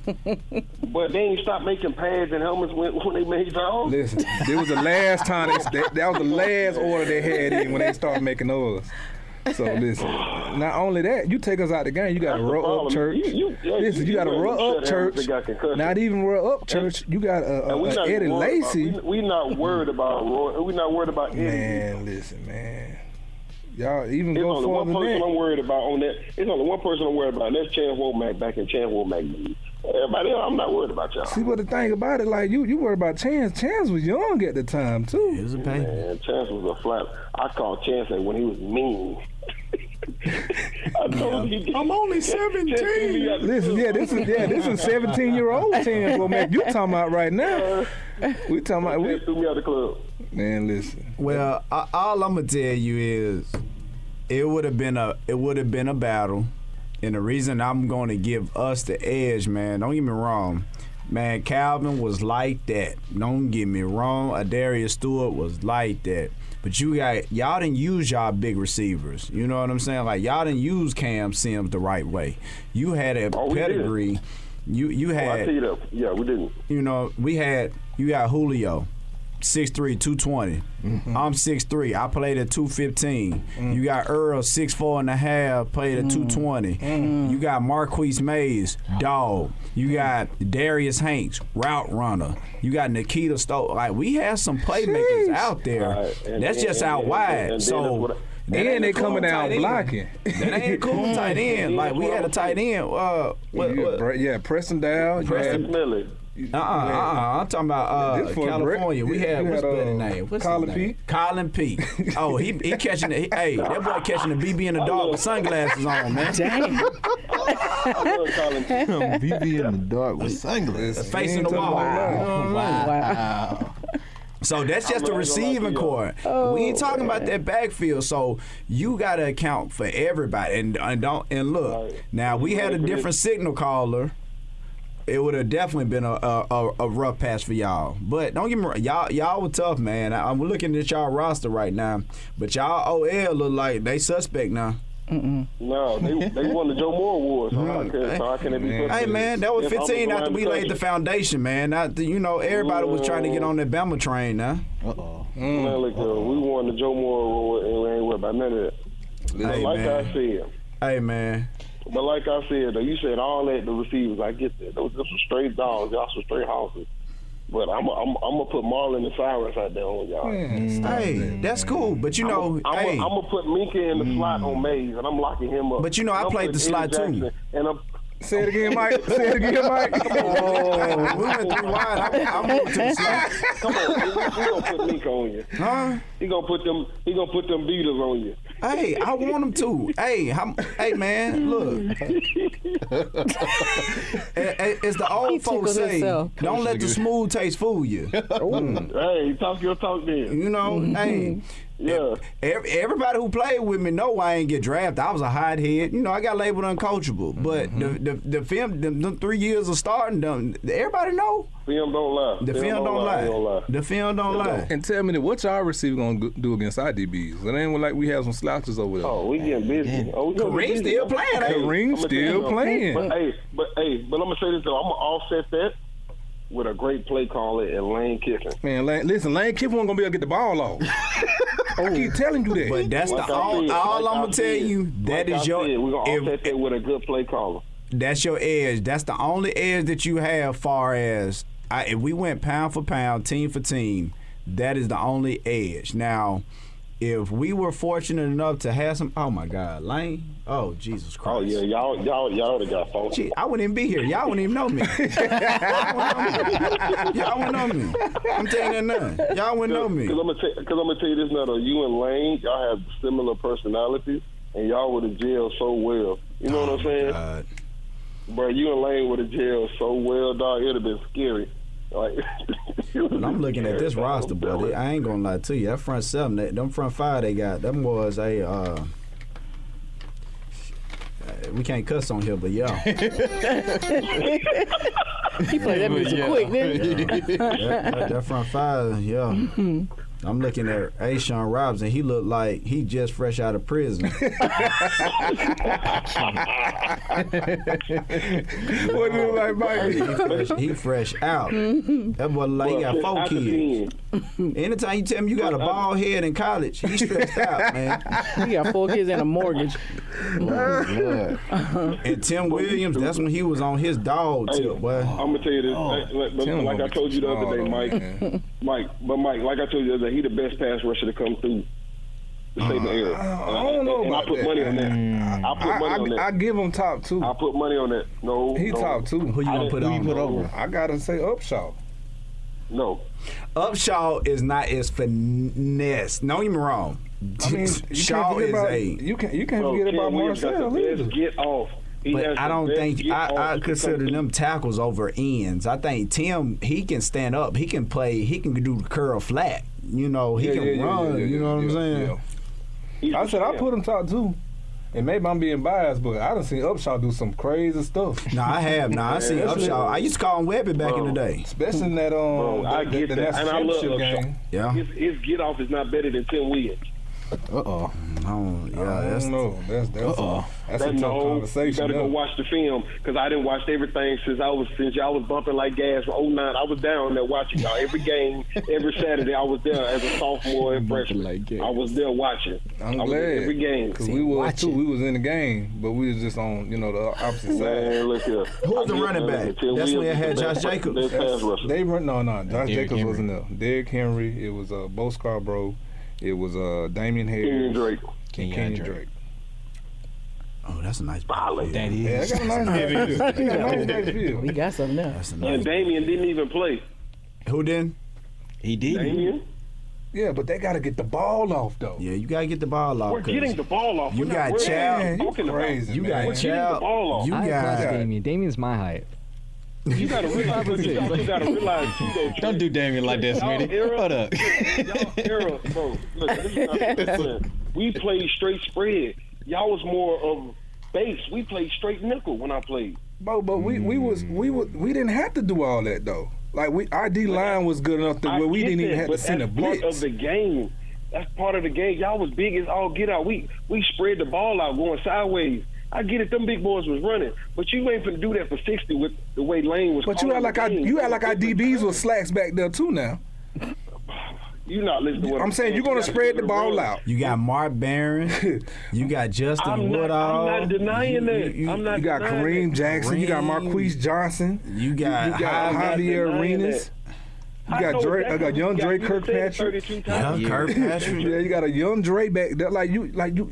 But they ain't stopped making pads and helmets when they made dogs. Listen, that was the last time that was the last order they had in when they started making those. So listen, not only that, you take us out the game, you got to roll up church. Listen, you got to roll up church. Not even roll up church. You got Eddie Lacy. We not worried about Roy. We not worried about Eddie. Man, listen, man. Y'all even it's go only one further person than I'm worried about on that. It's only one person I'm worried about, and that's Chance Womack back in Chance Womack. Everybody else, I'm not worried about y'all. See, what the thing about it, like you worried about Chance. Chance was young at the time too. He was a pain. Man, Chance was a flat. I called Chance when he was mean. I told him I'm only 17. Listen, this is 17-year-old Chance Womack you talking about right now. We talking about threw me out the club. Man, listen. Well, all I'm gonna tell you is, it would have been a battle, and the reason I'm gonna give us the edge, man. Don't get me wrong, man. Calvin was like that. Don't get me wrong. Adarius Stewart was like that. But y'all didn't use y'all big receivers. You know what I'm saying? Like, y'all didn't use Cam Sims the right way. You had a pedigree. You had. I tell you that. Yeah, we didn't. You know, you got Julio, 6'3", 220. Mm-hmm. I'm 6'3". I played at 215. Mm-hmm. You got Earl, 6'4 and a half, played at 220. Mm-hmm. You got Marquise Mays, dog. You got Darius Hanks, route runner. You got Nikita Stowe. Like, we have some playmakers out there. Right. That's just out wide. And they coming down blocking. That ain't cool tight end. Like, we had a tight end. Preston Dow. Preston Millie. I'm talking about California. We had what's the name? Colin P. Colin P. Oh, he catching the hey, that boy catching the BB in the dark with sunglasses on, man. Dang. BB in the dark with sunglasses. Facing the wall. Wow. So that's just the receiving core. We ain't talking about that backfield. So you got to account for everybody. And look, now we had a different signal caller. It would have definitely been a rough pass for y'all. But don't get me wrong, y'all were tough, man. I'm looking at y'all roster right now, but y'all OL look like they suspect now. Mm-mm. No, they won the Joe Moore Award, so how can it be? Hey, man, that was 15 after we laid the foundation, man. Everybody was trying to get on that Bama train now. Man, look, we won the Joe Moore Award, and we ain't worried about none of that. I said. Hey, man. But like I said, though, you said all that, the receivers, I get that. Those are some straight dogs. Y'all some straight houses. But I'm gonna put Marlon and Cyrus out there on y'all. Hey, that's cool. But you know, I'm gonna put Minka in the slot on Mays, and I'm locking him up. But you know, I played the slot too. And Say it again, Mike. Say it again, Mike. Oh, we went 3 wide. I'm moving to the slot. Come on, we gonna put Minka on you. Huh? He gonna put them beaters on you. Hey, I want him to. Hey, man, look. As the old folks say, don't let the smooth taste fool you. Hey, talk your talk then. You know, hey. Yeah. Everybody who played with me know I ain't get drafted. I was a hothead. You know, I got labeled uncoachable. But the film, the 3 years of starting, everybody know. Film don't lie. The film don't lie. The film don't lie. And tell me, what y'all receiver gonna do against our DBs? It ain't like we have some slouches over there. Oh, we getting busy. Kareem still playing. Kareem still playing. But I'm gonna say this though. I'm gonna offset that with a great play caller and Lane Kiffin. Man, Lane Kiffin wasn't gonna be able to get the ball off. I keep telling you that. But that's all I'm gonna tell you. That is your. We're gonna offset that with a good play caller. That's your edge. That's the only edge that you have. Far as if we went pound for pound, team for team, that is the only edge. Now, if we were fortunate enough to have some, oh my God, Lane. Oh, Jesus Christ. Oh, yeah, y'all would have got phone. Gee, I wouldn't even be here. Y'all wouldn't even know me. Y'all wouldn't know me. I'm telling you nothing. Y'all wouldn't know me. Because I'm going to tell you this now, though. You and Lane, y'all have similar personalities, and y'all would have jailed so well. You know what I'm saying? God. Bro, you and Lane would have jailed so well, dog. It would have been scary. Like, I'm looking at this roster, buddy. I ain't going to lie to you. That front seven, them front five they got, them was we can't cuss on here, but yeah. He played that music quick, didn't he? that front five, yeah. I'm looking at Ashawn Robinson. He looked like he just fresh out of prison. What do you like, Mike? He fresh out. That boy like he got 4 kids. Anytime you tell him you got a bald head in college, he stressed out, man. He got 4 kids and a mortgage. And Tim Williams, that's when he was on his dog tip, boy. I'm gonna tell you this, like I told you the other day, Mike, like I told you the other day, he the best pass rusher to come through the state of the area. I don't know and about I put money on that. I put money on that. I give him top 2. I put money on that. No, he top 2. Who you gonna put on? Over? I gotta say Upshaw. No. Upshaw is not as finesse. Don't get me wrong. I mean, Shaw is you can't forget about Marcel either. Get off. But I don't think I consider them tackles over ends. I think Tim, he can stand up. He can play. He can do the curl flat. You know, he can run. You know what I'm saying? Yeah. I said I put him top 2. And maybe I'm being biased, but I done seen Upshaw do some crazy stuff. No, I have. No, I seen Upshaw. I used to call him Webby back in the day. Especially in that I get that. And I love Upshaw. Game. Yeah. His get off is not better than Tim Williams. No, yeah, that's a tough conversation. You gotta go watch the film because I didn't watch everything since y'all was bumping like gas from 09. I was down there watching y'all every game, every Saturday. I was there as a sophomore and freshman. I was there watching. I'm glad every game because we was too. We was in the game, but we was just on the opposite side. Man, look here. Who was the running back? That's when they had Josh Jacobs. They run Josh Jacobs wasn't there. Derrick Henry. It was Bo Scarborough. It was Damian Harris. Kenyon Drake. Oh, that's a nice ball. That is. Yeah, I got a nice field. We got something now. And Damian didn't even play. Who didn't? He did. Damian? Yeah, but they got to get the ball off, though. Yeah, you got to get the ball off. We're getting the ball off. You got Chow. Crazy. You got Chow. You got Damian. Damian's my height. You gotta realize. Don't do Damian like that, Smitty. Hold up. Y'all, bro. Look, this is not we played straight spread. Y'all was more of base. We played straight nickel when I played. Bro, but we didn't have to do all that though. Like our D line was good enough where we didn't even have to send a blitz. That's part of the game. That's part of the game. Y'all was big as all get out. We spread the ball out going sideways. I get it, them big boys was running, but you ain't finna do that for 60 with the way Lane was. But you act like our DBs was slacks back there too now. You not listening to what I'm saying. You're gonna spread the ball out. You got Mark Barron. You got Justin Woodall. I'm not denying that. You got Kareem Jackson. You got Marquise Johnson. You got Javier Arenas. You got Dre. I got young Dre Kirkpatrick. Yeah, Kirkpatrick. Yeah, you got a young Dre back there. Like you,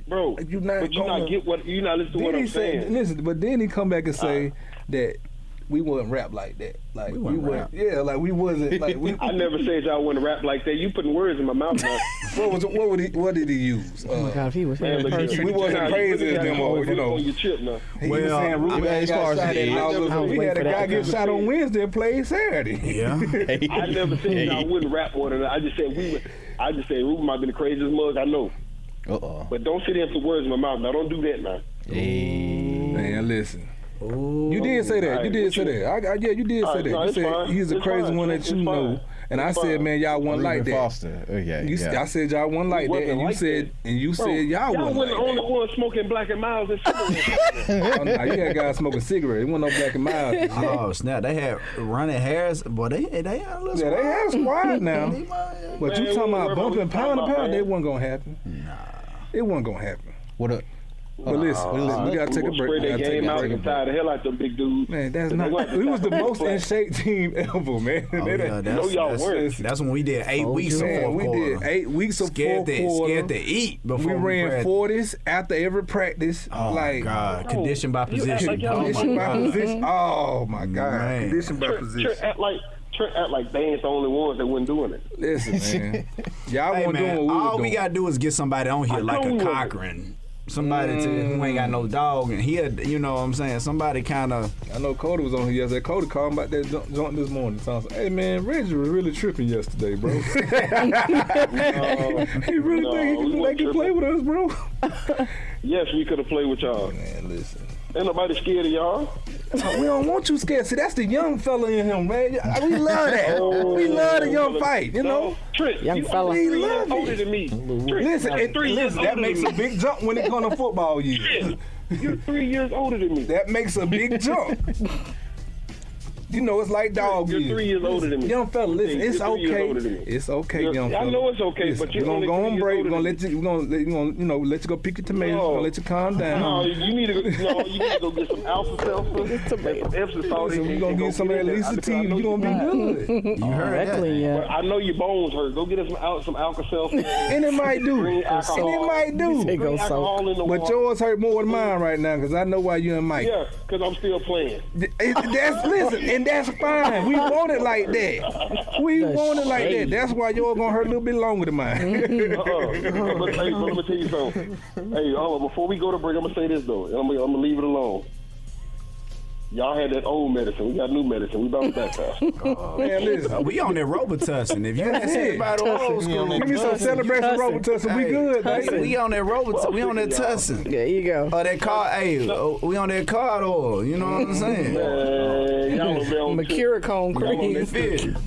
bro. You not. But you not get what you not listen to what I'm saying. Listen, but then he come back and say that we wouldn't rap like that. Like we wouldn't. Yeah, like we wasn't. Like we. I never said y'all wouldn't rap like that. You putting words in my mouth now. What did he use? Oh my God, if he was here, we wasn't crazy as them, you know. On your chip now. He was saying Ruben as far as we had a guy get shot on Wednesday and played Saturday. Yeah. I never said y'all wouldn't rap more than that. I just said we would. I just said Ruben might be the craziest mug I know. But don't sit there and put words in my mouth. Now don't do that now. Man, listen. You did say that. You did say that. Yeah, you did say that. You said he's the crazy one that you know. And I said, man, y'all wasn't like that. Foster. Okay. I said y'all wasn't like that, and you said y'all wasn't like that. Y'all wasn't the only one smoking Black and Miles and cigarettes. Oh, no, you had guys smoking cigarettes. It wasn't no Black and Miles. Oh snap! They had running hairs, boy. They had a little squad. They had a squad now. But you talking about bumping pound to pound? That wasn't gonna happen. Nah, it wasn't gonna happen. What up? But listen, we gotta take a break. Spread that game out and tie the hell out them big dudes. Man, that's not. We was the most in shape team ever, man. That's when we did 8 weeks of fourth quarter. We did 8 weeks of fourth quarter. Scared to eat before we ran 40s after every practice. Oh my God, condition by position. Condition by position. Oh my God, condition by position. Trent act like they ain't the only ones that wasn't doing it. Listen, man, y'all wasn't doing what we were doing. All we gotta do is get somebody on here like a Cochran. Somebody who ain't got no dog, and he had, you know what I'm saying, somebody kind of... I know Cody was on here yesterday. Cody called him about that joint this morning. So I was like, hey, man, Reggie was really tripping yesterday, bro. He really think they can play with us, bro? Yes, we could have played with y'all. Man, listen. Ain't nobody scared of y'all. We don't want you scared. See, that's the young fella in him, man. We love that. We love the young fight, you know? Trent, young fella. We love older than me. Listen, that makes a big jump when it comes to football years. You're 3 years older than me. That makes a big jump. You know, it's like dog years. You're 3 years older than me. Young fella, listen, it's okay. It's okay, young fella. I know it's okay, listen, but you're gonna go on break. We're gonna let you, let you go pick your tomatoes. We're gonna let you calm down. No, you need to go get some alpha seltzer, some Epsom salt. We're gonna get some of that lecithin. You're gonna be good. You heard that? Well, I know your bones hurt. Go get us some Alka-Seltzer. And it might do. But yours hurt more than mine right now, because I know why you and Mike. Yeah, because I'm still playing. And that's fine. We want it like that. We want it like that. That's why yours gonna hurt a little bit longer than mine. Let me tell you something. Hey, before we go to break, I'm gonna say this though. I'm gonna leave it alone. Y'all had that old medicine. We got new medicine. We bounce back fast. Man, listen. We on that Robitussin. If you ain't said about old school, give me some celebration Robitussin. We good, baby. We on that Robitussin. We on that Tussin. There you go. That car. Hey, we on that card oil. You know what I'm saying? Mercurochrome cream.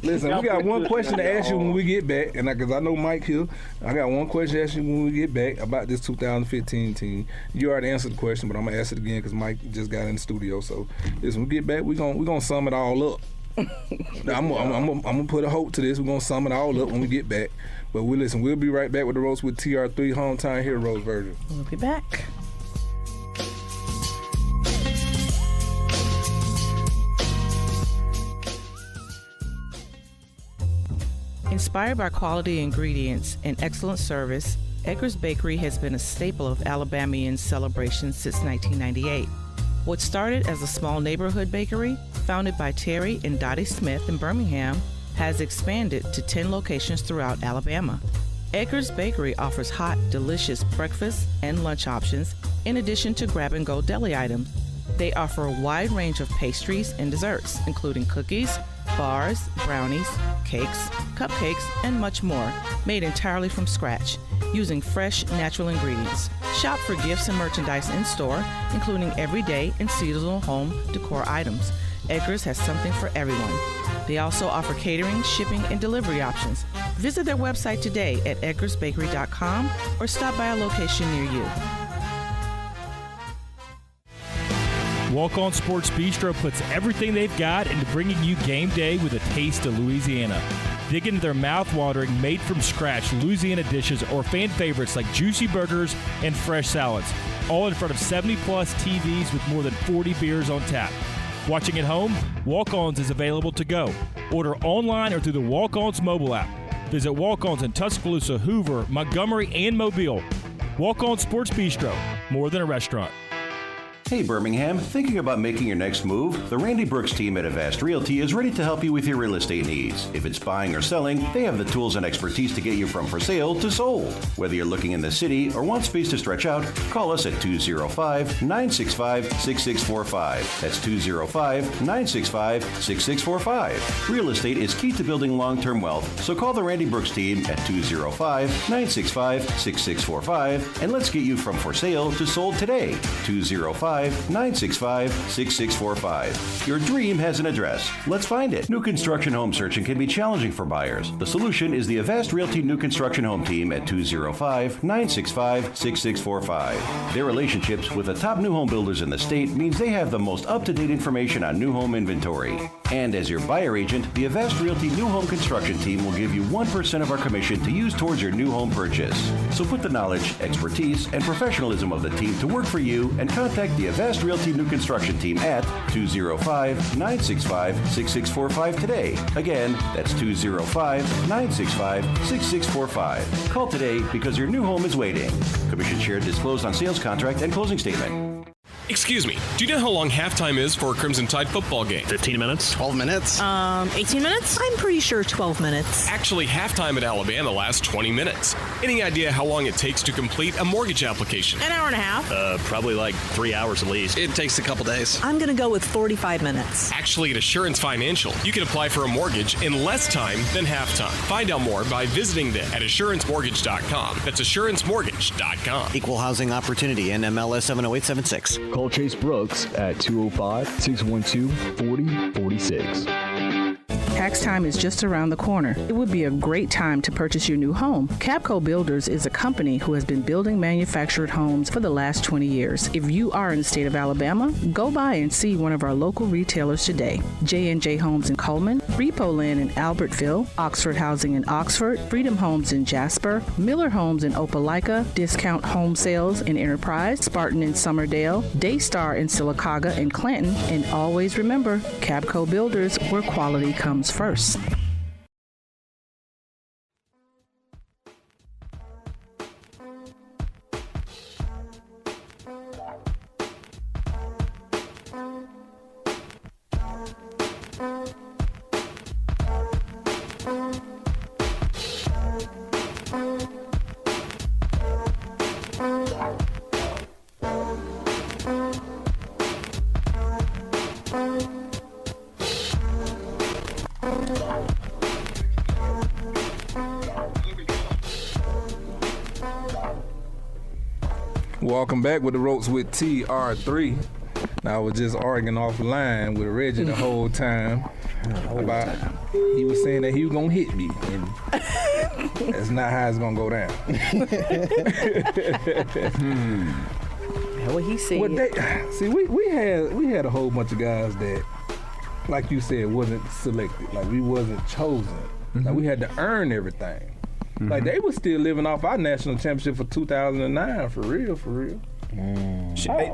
Listen, we got one question to ask you when we get back, and because I know Mike here, I got one question to ask you when we get back about this 2015 team. You already answered the question, but I'm gonna ask it again because Mike just got in the studio. So, listen, when we get back, we gonna sum it all up. I'm gonna put a hope to this. We're gonna sum it all up when we get back. But we'll be right back with the roast with TR3 Hometown Heroes version. We'll be back. Inspired by quality ingredients and excellent service, Edgar's Bakery has been a staple of Alabamian celebrations since 1998. What started as a small neighborhood bakery, founded by Terry and Dottie Smith in Birmingham, has expanded to 10 locations throughout Alabama. Edgar's Bakery offers hot, delicious breakfast and lunch options, in addition to grab-and-go deli items. They offer a wide range of pastries and desserts, including cookies, bars, brownies, cakes, cupcakes, and much more, made entirely from scratch, using fresh, natural ingredients. Shop for gifts and merchandise in-store, including everyday and seasonal home decor items. Edgar's has something for everyone. They also offer catering, shipping, and delivery options. Visit their website today at edgarsbakery.com or stop by a location near you. Walk On Sports Bistro puts everything they've got into bringing you game day with a taste of Louisiana. Dig into their mouth-watering, made-from-scratch Louisiana dishes or fan favorites like juicy burgers and fresh salads, all in front of 70-plus TVs with more than 40 beers on tap. Watching at home? Walk-Ons is available to go. Order online or through the Walk-Ons mobile app. Visit Walk-Ons in Tuscaloosa, Hoover, Montgomery, and Mobile. Walk-On Sports Bistro, more than a restaurant. Hey Birmingham, thinking about making your next move? The Randy Brooks team at Avast Realty is ready to help you with your real estate needs. If it's buying or selling, they have the tools and expertise to get you from for sale to sold. Whether you're looking in the city or want space to stretch out, call us at 205-965-6645. That's 205-965-6645. Real estate is key to building long-term wealth, so call the Randy Brooks team at 205-965-6645 and let's get you from for sale to sold today. 205-965-6645. Your dream has an address. Let's find it. New construction home searching can be challenging for buyers. The solution is the Avast Realty New Construction Home Team at 205-965-6645. Their relationships with the top new home builders in the state means they have the most up-to-date information on new home inventory. And as your buyer agent, the Avast Realty New Home Construction Team will give you 1% of our commission to use towards your new home purchase. So put the knowledge, expertise, and professionalism of the team to work for you and contact the Avast Realty New Construction Team at 205-965-6645 today. Again, that's 205-965-6645. Call today because your new home is waiting. Commission shared disclosed on sales contract and closing statement. Excuse me, do you know how long halftime is for a Crimson Tide football game? 15 minutes? 12 minutes? 18 minutes? I'm pretty sure 12 minutes. Actually, halftime at Alabama lasts 20 minutes. Any idea how long it takes to complete a mortgage application? An hour and a half? Probably like 3 hours at least. It takes a couple days. I'm going to go with 45 minutes. Actually, at Assurance Financial, you can apply for a mortgage in less time than halftime. Find out more by visiting them at AssuranceMortgage.com. That's AssuranceMortgage.com. Equal housing opportunity, NMLS 70876. Call Chase Brooks at 205-612-4046. Tax time is just around the corner. It would be a great time to purchase your new home. Capco Builders is a company who has been building manufactured homes for the last 20 years. If you are in the state of Alabama, go by and see one of our local retailers today. J&J Homes in Coleman, Repo Land in Albertville, Oxford Housing in Oxford, Freedom Homes in Jasper, Miller Homes in Opelika, Discount Home Sales in Enterprise, Spartan in Summerdale, Daystar in Sylacauga and Clanton, and always remember, Capco Builders, where quality comes first. Welcome back with the ropes with TR3. Now I was just arguing offline with Reggie the whole time about he was saying that he was gonna hit me, and that's not how it's gonna go down. What he said. We had a whole bunch of guys that, like you said, wasn't selected. Like we wasn't chosen. Mm-hmm. Like we had to earn everything. Mm-hmm. Like they were still living off our national championship for 2009, for real.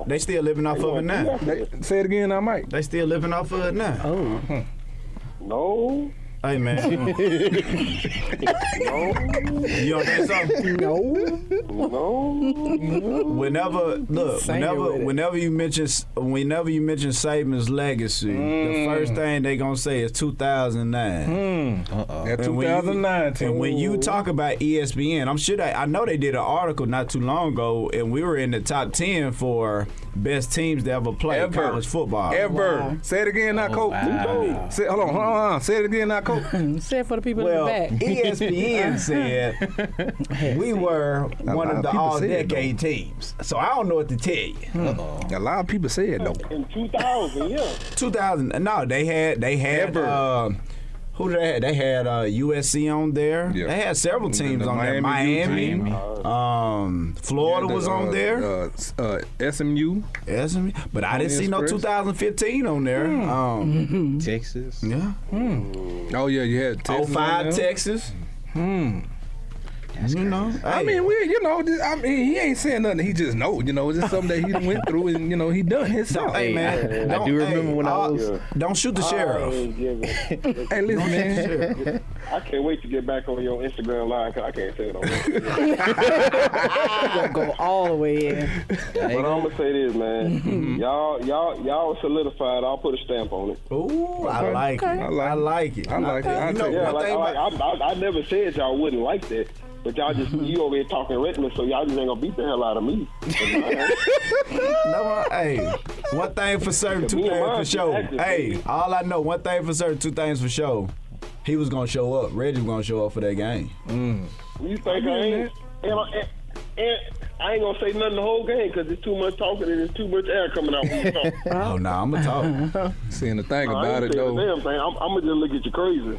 They still living off of it now. Say it again, I might. They still living off of it now. Oh. No. Hey man. No. You don't think so? No. Whenever you mention Saban's legacy, the first thing they gonna say is 2009. That 2009 team. And when you talk about ESPN, I know they did an article not too long ago, and we were in the top 10 for best teams to ever play college football. Ever. Wow. Say it again, now, Coach. Wow. Hold on. Say it again, now, Coach. Say it for the people in the back. ESPN said we were one of the all-decade teams. So I don't know what to tell you. A lot of people said though. In 2000, yeah. 2000. No, they had. Who they had? They had USC on there. Yeah. They had several teams on there. Miami. Florida was on there. SMU. But I didn't see no 2015 on there. Texas. Yeah. Oh, yeah, you had Texas. 05 Texas. You know, I mean, he ain't saying nothing. He just know, it's just something that he went through, and he done himself. Hey man, I do remember when I was. Don't shoot the sheriff. Hey, listen, man. I can't wait to get back on your Instagram live because I can't say it on Instagram. Gonna go all the way in. But I'm gonna say this, man. Y'all solidified. I'll put a stamp on it. Ooh, I like it. I like it. I never said y'all wouldn't like that. But y'all just, you over here talking reckless, so y'all just ain't gonna beat the hell out of me. Hey, one thing for certain, two things for sure. Hey, all I know, one thing for certain, two things for sure. He was gonna show up. Reggie was gonna show up for that game. You think I ain't? And I ain't gonna say nothing the whole game because there's too much talking and there's too much air coming out when you talk. Oh, no, I'm gonna talk. Seeing the thing about it, though. Damn thing. I'm gonna just look at you crazy.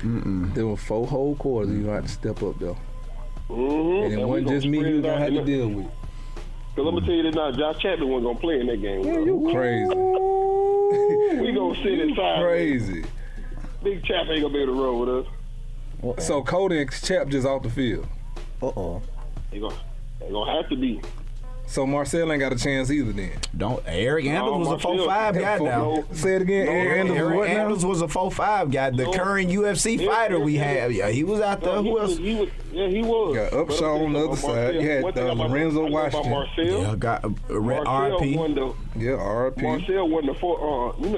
There were 4 whole quarters you had to step up, though. Mm-hmm. And it wasn't just me you gonna have to deal with. Because I'm gonna tell you this now, Josh Chapman wasn't gonna play in that game. Yeah, you crazy. We gonna sit inside. Crazy. Big Chap ain't gonna be able to roll with us. So Cody and Chap just off the field. They gonna have to be. So Marcel ain't got a chance either then. Eric Anders was a 4'5" guy now. Say it again. Eric Anders was a 4'5" guy. The current UFC fighter we have. Yeah, he was out there. Who else? He was. You got Upshaw on the other side. You had Lorenzo Washington. Yeah, got RP. RP. Marcel won the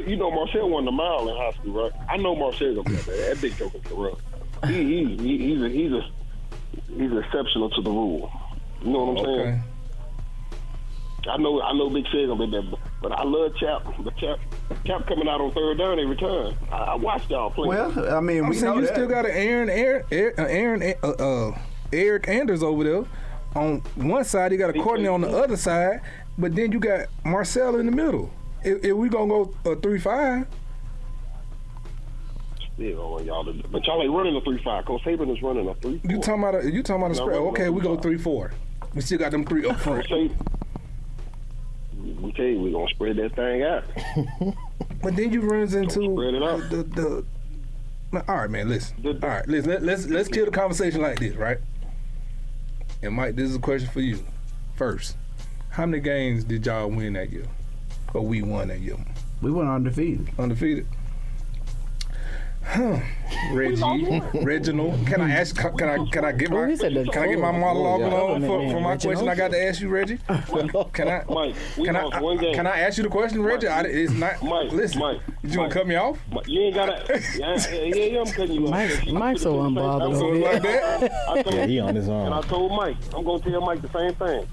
you know Marcel won the mile in high school, right? I know Marcel gonna be up there. That big joker can run. He's exceptional to the rule. You know what I'm saying? I know Big Sid gonna be there, but I love Chap. But Chap coming out on third down every time. I watched y'all play. Well, I mean, we know you that. still got an Eric Anders over there. On one side, you got a Courtney on the other side, but then you got Marcel in the middle. If we gonna go 3-5. Still, y'all, but y'all ain't running a 3-5. Coach Saban is running a 3-4. You talking about a spread? Okay, we go 3-4. We still got them 3 up front. We tell you, we're gonna spread that thing out. But then you runs into spread it out. All right, man. Listen. All right, listen. Let's kill the conversation like this, right? And Mike, this is a question for you. First, how many games did y'all win that year, or we won that year? We went undefeated. Undefeated. Reggie, Reginald, can I ask? Can I get my monologue on for my question? I got to ask you, Reggie. Can I ask you the question, Reggie? It's not. Mike, listen, Mike, you gonna cut me off? You ain't gotta. Yeah, I'm cutting you off. Mike's so unbothered. So like that? Yeah, he on his own. And I told Mike, I'm gonna tell Mike the same thing.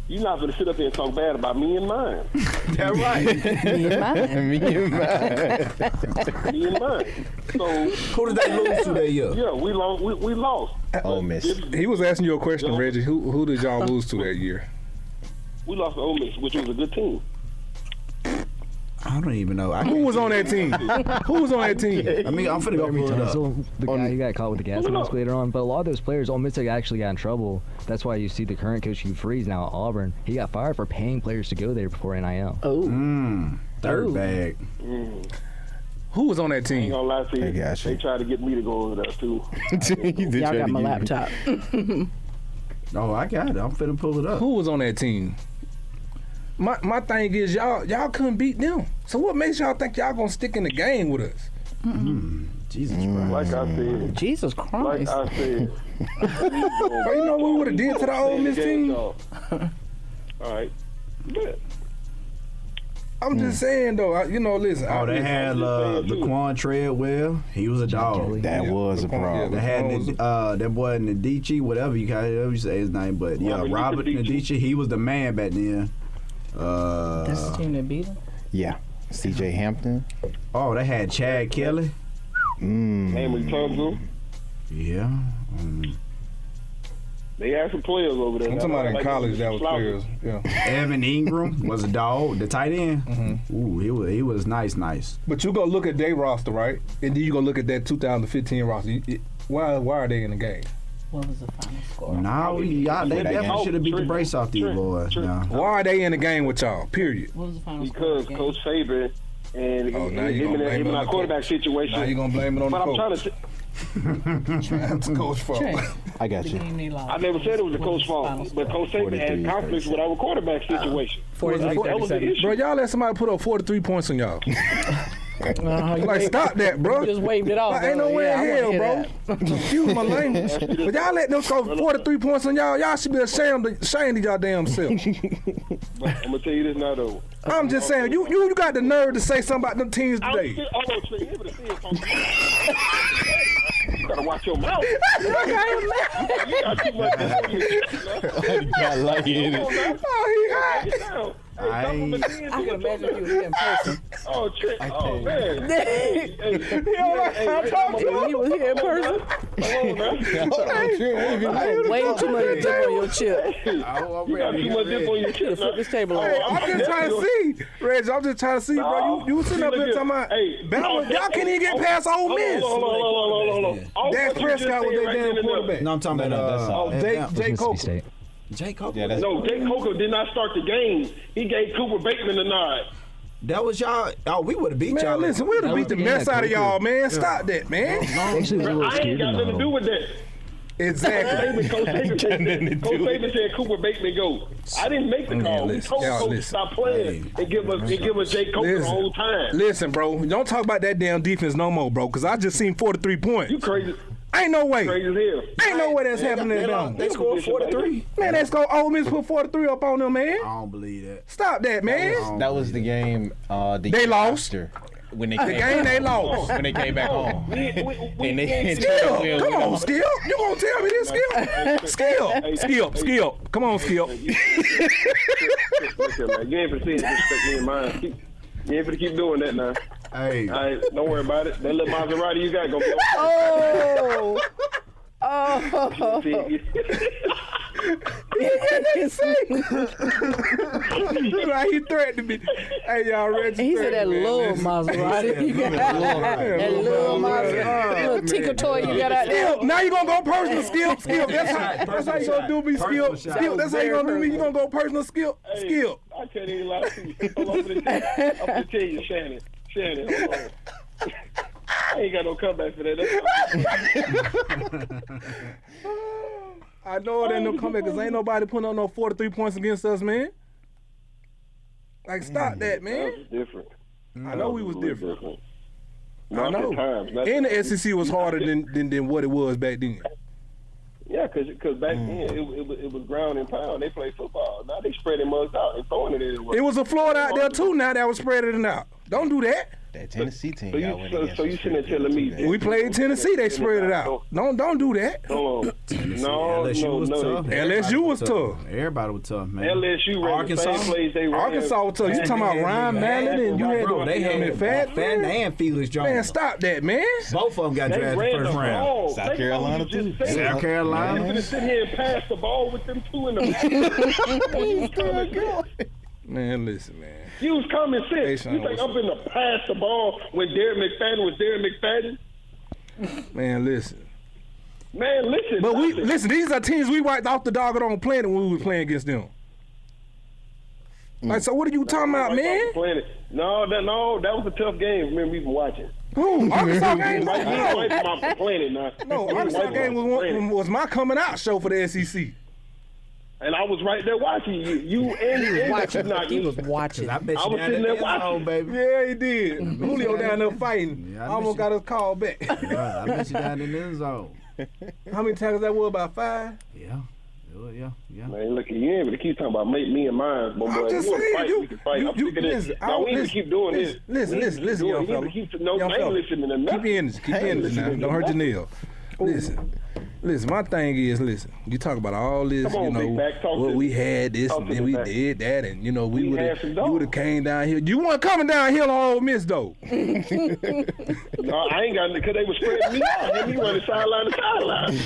You're not going to sit up here and talk bad about me and mine. That's right. Me and mine. Me and mine. So who did they lose to that year? Yeah, we lost. Ole Miss. He was asking you a question, Reggie. Who did y'all lose to that year? We lost to Ole Miss, which was a good team. I don't even know. Who was on that team? Who was on that team? I mean, I'm finna go pull it up. So the guy who got caught with the gas mask later on, but a lot of those players, Ole Miss actually got in trouble. That's why you see the current coach Hugh Freeze now at Auburn. He got fired for paying players to go there before NIL. Third bag. Who was on that team? I ain't gonna lie to you. They tried to get me to go over there too. Y'all got my laptop. Oh, I got it. I'm finna pull it up. Who was on that team? My thing is y'all couldn't beat them. So what makes y'all think y'all gonna stick in the game with us? Jesus Christ. Like I said. Jesus Christ. Like I said. Well, you know what we would have did to the Ole Miss team? All right. Good. I'm just saying though. Listen. Oh, they had Laquan Treadwell. He was a dog. That was a problem. They had that boy Ndici, whatever you say his name, but Robert Ndici. He was the man back then. That's the team that beat him? Yeah. C.J. Hampton. Oh, they had Chad Kelly. Henry Tunzel. Yeah. They had some players over there. I'm talking about in college that was players. Yeah. Evan Ingram was a dog, the tight end. Ooh, he was nice. But you go look at their roster, right? And then you go look at that 2015 roster. Why are they in the game? What was the final score? No, they definitely should have beat the brace off these boys. Why are they in the game with y'all? Period. What was the final score? Because Coach Saban and him and our quarterback situation. Now you're gonna blame it on the coach. It's Coach's fault. I got you. I never said it was the coach's fault, but Coach Saban had conflicts with our quarterback situation. 43-37. Bro, y'all let somebody put up 43 points on y'all. Like, stop that, bro. You just waved it off. Like, ain't no way in hell, bro. Excuse my language. But y'all let them score 43 points on y'all. Y'all should be ashamed of y'all damn self. But I'm gonna tell you this now, though. I'm just saying, you got the nerve to say something about them teams today. You gotta watch your mouth. You got too much in you. I can imagine you here in person. Oh, Trent. Oh, man. Hey, I talked to him. He was here in person. Way too much dip on your chip. You got too much dip on your chip. Flip this table over. Hey, I'm just trying to see. Reggie, I'm just trying to see, bro. You sitting up here talking about Bama. Y'all can't even get past Ole Miss. Dak Prescott was their damn quarterback. No, I'm talking about Jay Coker. Jay Coker? Yeah, no, Jay Coker did not start the game. He gave Cooper Bateman a nod. That was y'all. Oh, we would have beat y'all. Man, listen, we would have beat the mess out of y'all, man. Stop that, man. I ain't got nothing to do with that. Exactly. Coach Saban said Cooper Bateman go. I didn't make the call. We told Coach to stop playing and give us Jay Coker the whole time. Listen, bro, don't talk about that damn defense no more, bro, because I just seen 43 points. You crazy. Ain't no way. Crazy as hell. Ain't no way that's happening at Bama. They scored 43. Man, let's go. Ole Miss put 43 up on them, man. I don't believe that. Stop that, man. That was the game. They lost. When they they lost. When they came back home. Skill. Come on, Skill. You gonna tell me this, Skill? Skill. Come on, Skill. Listen, man, you ain't for seeing disrespect me in mine. You ain't for keep doing that now. Hey. All right, don't worry about it. That little Maserati you got gonna be He threatened me. Hey, y'all, Reggie. He said that little Maserati. You got that little Maserati. Little tinker toy you got out there. Now you gonna go personal, Skill. That's how you gonna do me, Skill. That's how you gonna do me. You gonna go personal, Skill. Skill. I can't even lie to you. I'm gonna tell you, Shannon, hold on. I ain't got no comeback for that. I know it ain't no comeback because ain't nobody putting on no 43 points against us, man. Like, stop that, man. That was different. I know we was different. I know. And the SEC was harder than what it was back then. Yeah, because back then it was ground and pound. They played football. Now they spreading mugs out and throwing it everywhere. It was a Florida out there too now that was spreading it out. Don't do that. That Tennessee team. So you sitting there telling me we played Tennessee, they spread it out. Don't do that. No. LSU was tough. Everybody was tough, man. LSU ran the same plays they ran. Arkansas was tough. You talking about Ryan Mallett and you had McFadden and Felix Jones. Man, stop that, man. Both of them got drafted first round. South Carolina too. South Carolina. I'm gonna sit here and pass the ball with them two in the back. Man, listen, man. Use common sense. You think I'm gonna pass the ball when Derek McFadden was Derek McFadden? Man, listen. But listen. These are teams we wiped off the doggone planet when we were playing against them. Like, so what are you talking about, man? No, that was a tough game. Remember even watching. Who? Arkansas game? No, Arkansas game was my coming out show for the SEC. And I was right there watching you. He was watching. I bet you I was sitting there watching, baby. Yeah, he did. Julio down there fighting. Yeah, almost got us called back. I bet you down in the end zone. How many tackles that was? About 5? Yeah. Man, look, you ain't able to keep talking about me and mine, but I'm just saying, we can fight. I'm sick of this. We need to keep doing this. Listen, young fella. I ain't listening to nothing. Keep energy now. Don't hurt your nail. Listen, my thing is, you talk about all this, what we had, this, and then we did that, and, we would have came down here. You weren't coming down here on Ole Miss, though. No, I ain't got it, because they were spreading me out. And me running sideline to sideline.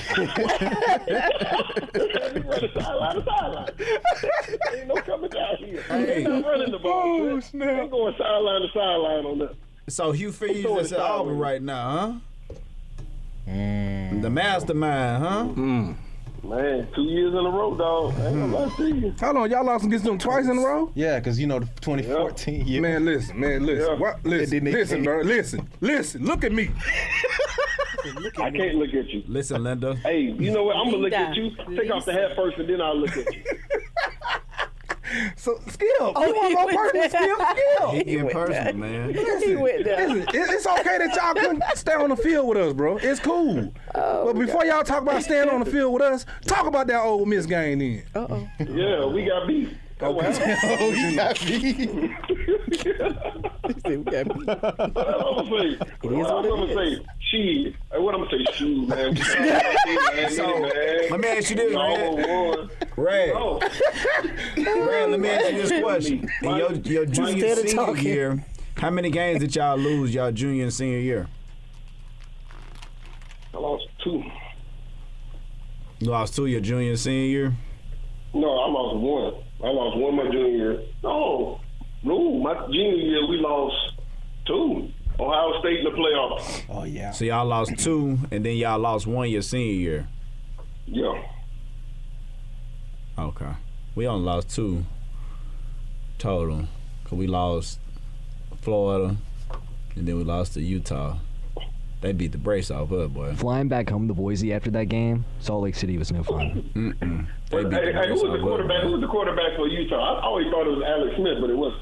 Ain't no coming down here. Ain't not running the ball. Oh, snap. Ain't going sideline to sideline on that. So Hugh Freeze is at Auburn right now, huh? The mastermind, huh? Man, 2 years in a row, dog. I ain't gonna lie to you. How long? Y'all lost against them twice in a row? Yeah, because the 2014 year. Man, listen. Yeah. Listen, bro. Listen. Look at me. I can't look at you. Listen, Linda. Hey, you know what? I'm gonna look at you. Take off the hat first, and then I'll look at you. So, Skip, you want more personal, Skip? He getting personal, man. Listen, it's okay that y'all couldn't stay on the field with us, bro. It's cool. But before y'all talk about staying on the field with us, talk about that Ole Miss game then. Yeah, we got beef. Okay. We got beef. What I'm gonna say, she. What I'm gonna say, shoot, man. So, let me ask you this, Red. Red, let me ask you this question. In your junior senior year, how many games did y'all lose y'all junior and senior year? I lost 2. You lost 2 your junior and senior year? No, I lost 1. I lost 1 my junior year. No, my junior year we lost 2. Ohio State in the playoffs. Oh yeah. So y'all lost 2, and then y'all lost 1 your senior year. Yeah. Okay. We only lost 2 total, cause we lost Florida, and then we lost to Utah. They beat the brace off us, boy. Flying back home to Boise after that game, Salt Lake City was no fun. Who was the quarterback? Who was the quarterback for Utah? I always thought it was Alex Smith, but it wasn't.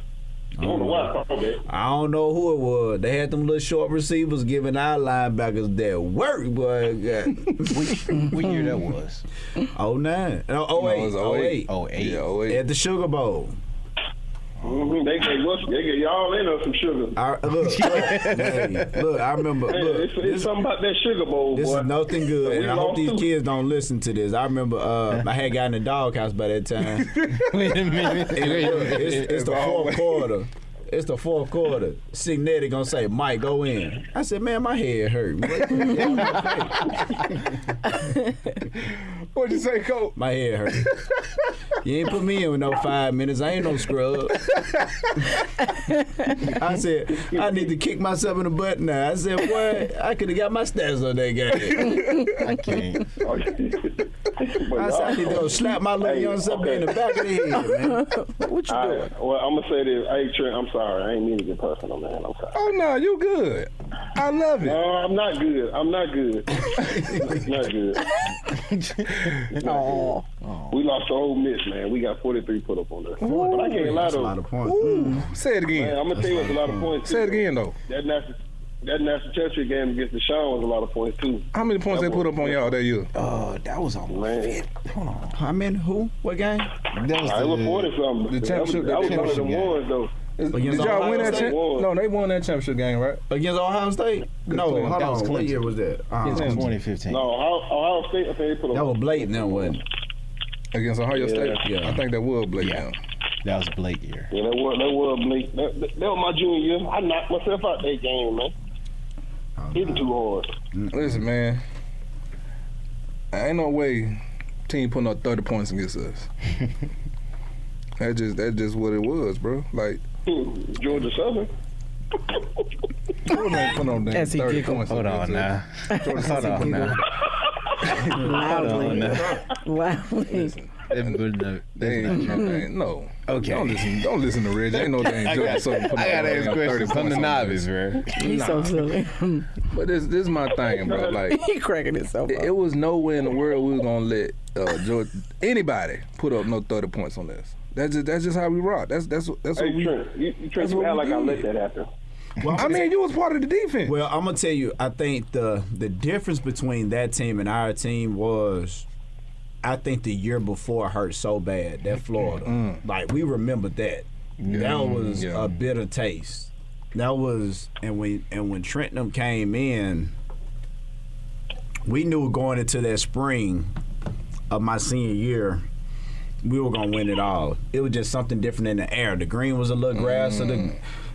I don't know why. I don't know who it was. They had them little short receivers giving our linebackers their work, boy. What year that was? 09. No, 08. 08. Yeah, 08. At the Sugar Bowl. They get y'all in us some sugar. Look, I remember. Hey, it's something about that Sugar Bowl, This boy. is nothing good, and I hope these 2. kids don't listen to this. I remember I had got in the doghouse by that time. Wait a minute. It's the fourth quarter. It's the fourth quarter. Signetti gonna say, Mike, go in. I said, man, my head hurt. What'd you say, Coach? My head hurt. You ain't put me in with no 5 minutes. I ain't no scrub. I said, I need to kick myself in the butt now. I said, what? I could have got my stats on that game. I can't. I said, I need to go slap my little young something in the back of the head, man. What you doing? Well, I'm gonna say this. Hey, Trent, I'm sorry. I ain't mean to get personal, man. I'm sorry. Oh no, you good. I love it. No, I'm not good. Not good. Oh. We lost to Ole Miss, man. We got 43 put up on us. But I can't lie, though. That's a lot of points. Say it again. Man, I'm gonna tell you what's a lot of points. Say it again, though. That national championship game against Deshaun was a lot of points too. How many points they put up on y'all that year? That was on man. Hold on. How many? Who? What game? That was it was 40-something. The championship. That was one of the ones, though. Did y'all win that championship? No, they won that championship game, right? Against Ohio State? No, hold on. What year was that? 2015. No, Ohio State, I think they put up. That was Blake now, wasn't it? Against Ohio State? Yeah. I think that was Blake now. That was Blake year. Yeah, that was Blake. That was my junior year. I knocked myself out that game, man. Hitting too hard. Listen, man. Ain't no way team putting up 30 points against us. That's just what it was, bro. Like Georgia Southern. Georgia ain't putting on damn 30 points. Hold on now. Hold on now. Loudly. No. Okay. Don't listen to Reggie. Ain't no damn Georgia Southern putting I gotta ask questions from the novice, bro. He's so silly. But this is my thing, bro. Like He cracking himself up. it was nowhere in the world we was gonna let Georgia, anybody put up no 30 points on us. That's just how we rock. That's what we. Trent, you act like I let that happen. Well, I mean, you was part of the defense. Well, I'm gonna tell you, I think the difference between that team and our team was, I think the year before hurt so bad, that Florida. Like, we remember that. That was a bitter taste. That was, and when Trenton came in, we knew going into that spring of my senior year, we were gonna win it all. It was just something different in the air. The green was a little grass, so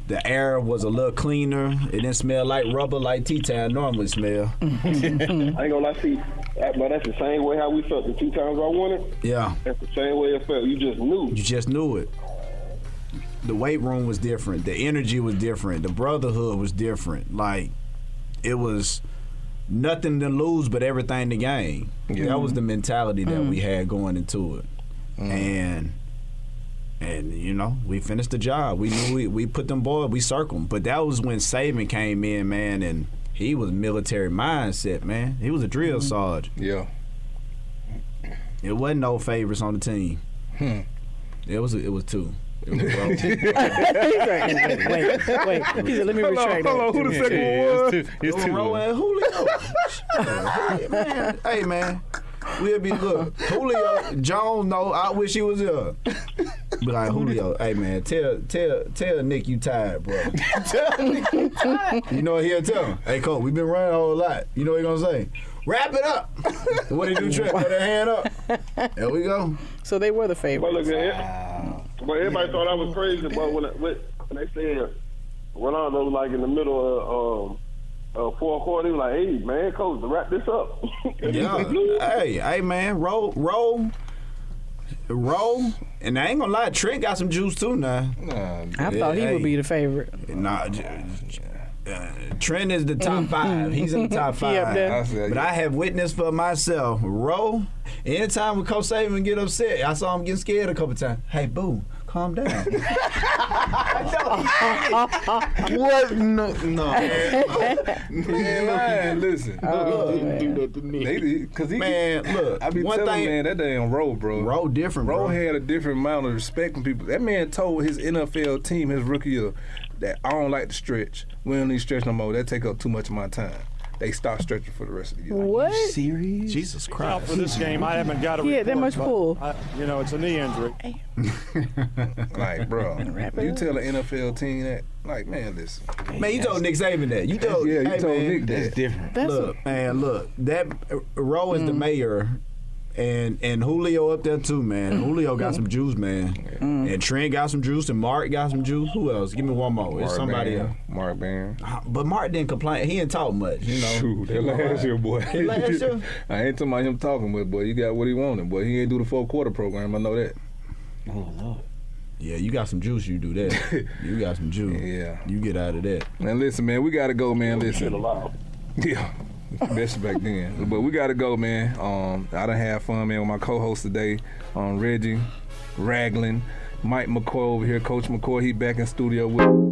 the air was a little cleaner. It didn't smell like rubber like T-Town normally smell. I ain't gonna lie to you, but that's the same way how we felt the 2 times I won it. Yeah. That's the same way it felt. You just knew. You just knew it. The weight room was different. The energy was different. The brotherhood was different. Like, it was nothing to lose but everything to gain. Yeah. That was the mentality that we had going into it. And you know, we finished the job. We knew we put them boys, we circled them. But that was when Saban came in, man, and he was military mindset, man. He was a drill sergeant. Yeah. It wasn't no favorites on the team. It was 2. It was Rowe. Wait. He said, let me retract that. Hold on, who the second one was? It was Rowe and Julio. Hey, man. We'll be, look, Julio, Jones, no, I wish he was here. Be like, Julio, hey, man, tell Nick you tired, bro. You know what he'll tell him? Hey, Cole, we've been running a whole lot. You know what he gonna say? Wrap it up. What did he do, Trent? Put that hand up. There we go. So they were the favorites. But everybody thought I was crazy, but when they said Ronaldo was like in the middle of fourth quarter, he was like, "Hey, man, coach, to wrap this up." Yeah. hey, man, roll. And I ain't gonna lie, Trent got some juice too now. I thought he would be the favorite. Nah, Trent is the top 5. He's in the top 5. But I have witnessed for myself, Rowe, anytime when Coach Saban get upset, I saw him get scared a couple times. Hey, boo, calm down. What? No. Man, listen. Do that to me. Man, look. I be telling man, that damn Rowe, bro. Rowe different, bro. Rowe had a different amount of respect from people. That man told his NFL team his rookie year that I don't like to stretch. We don't need to stretch no more. That take up too much of my time. They stopped stretching for the rest of the year. What? Serious? Jesus Christ. Out for this game, I haven't got a He had that much pull. It's a knee injury. Like, bro, you tell an NFL team that, like, man, listen. Man, you told Nick Saban that. You told Nick that. That's different. Look, that Rowe is the mayor. And Julio up there too, man. Julio got some juice, man. And Trent got some juice, and Mark got some juice. Who else? Give me one more. It's somebody else. Mark Barron. But Mark didn't complain. He didn't talk much, you know. Shoot, that last year, boy. That last year? I ain't talking about him talking, but boy, you got what he wanted. Boy, he ain't do the 4-quarter program. I know that. Oh Lord. Yeah, you got some juice. You do that. You got some juice. Yeah. You get out of that. Man, listen, man. We gotta go, man. Listen. Yeah. Best back then. But we gotta go, man. I done had fun, man, with my co-host today, Reggie Ragland, Mike McCoy over here. Coach McCoy, he back in studio with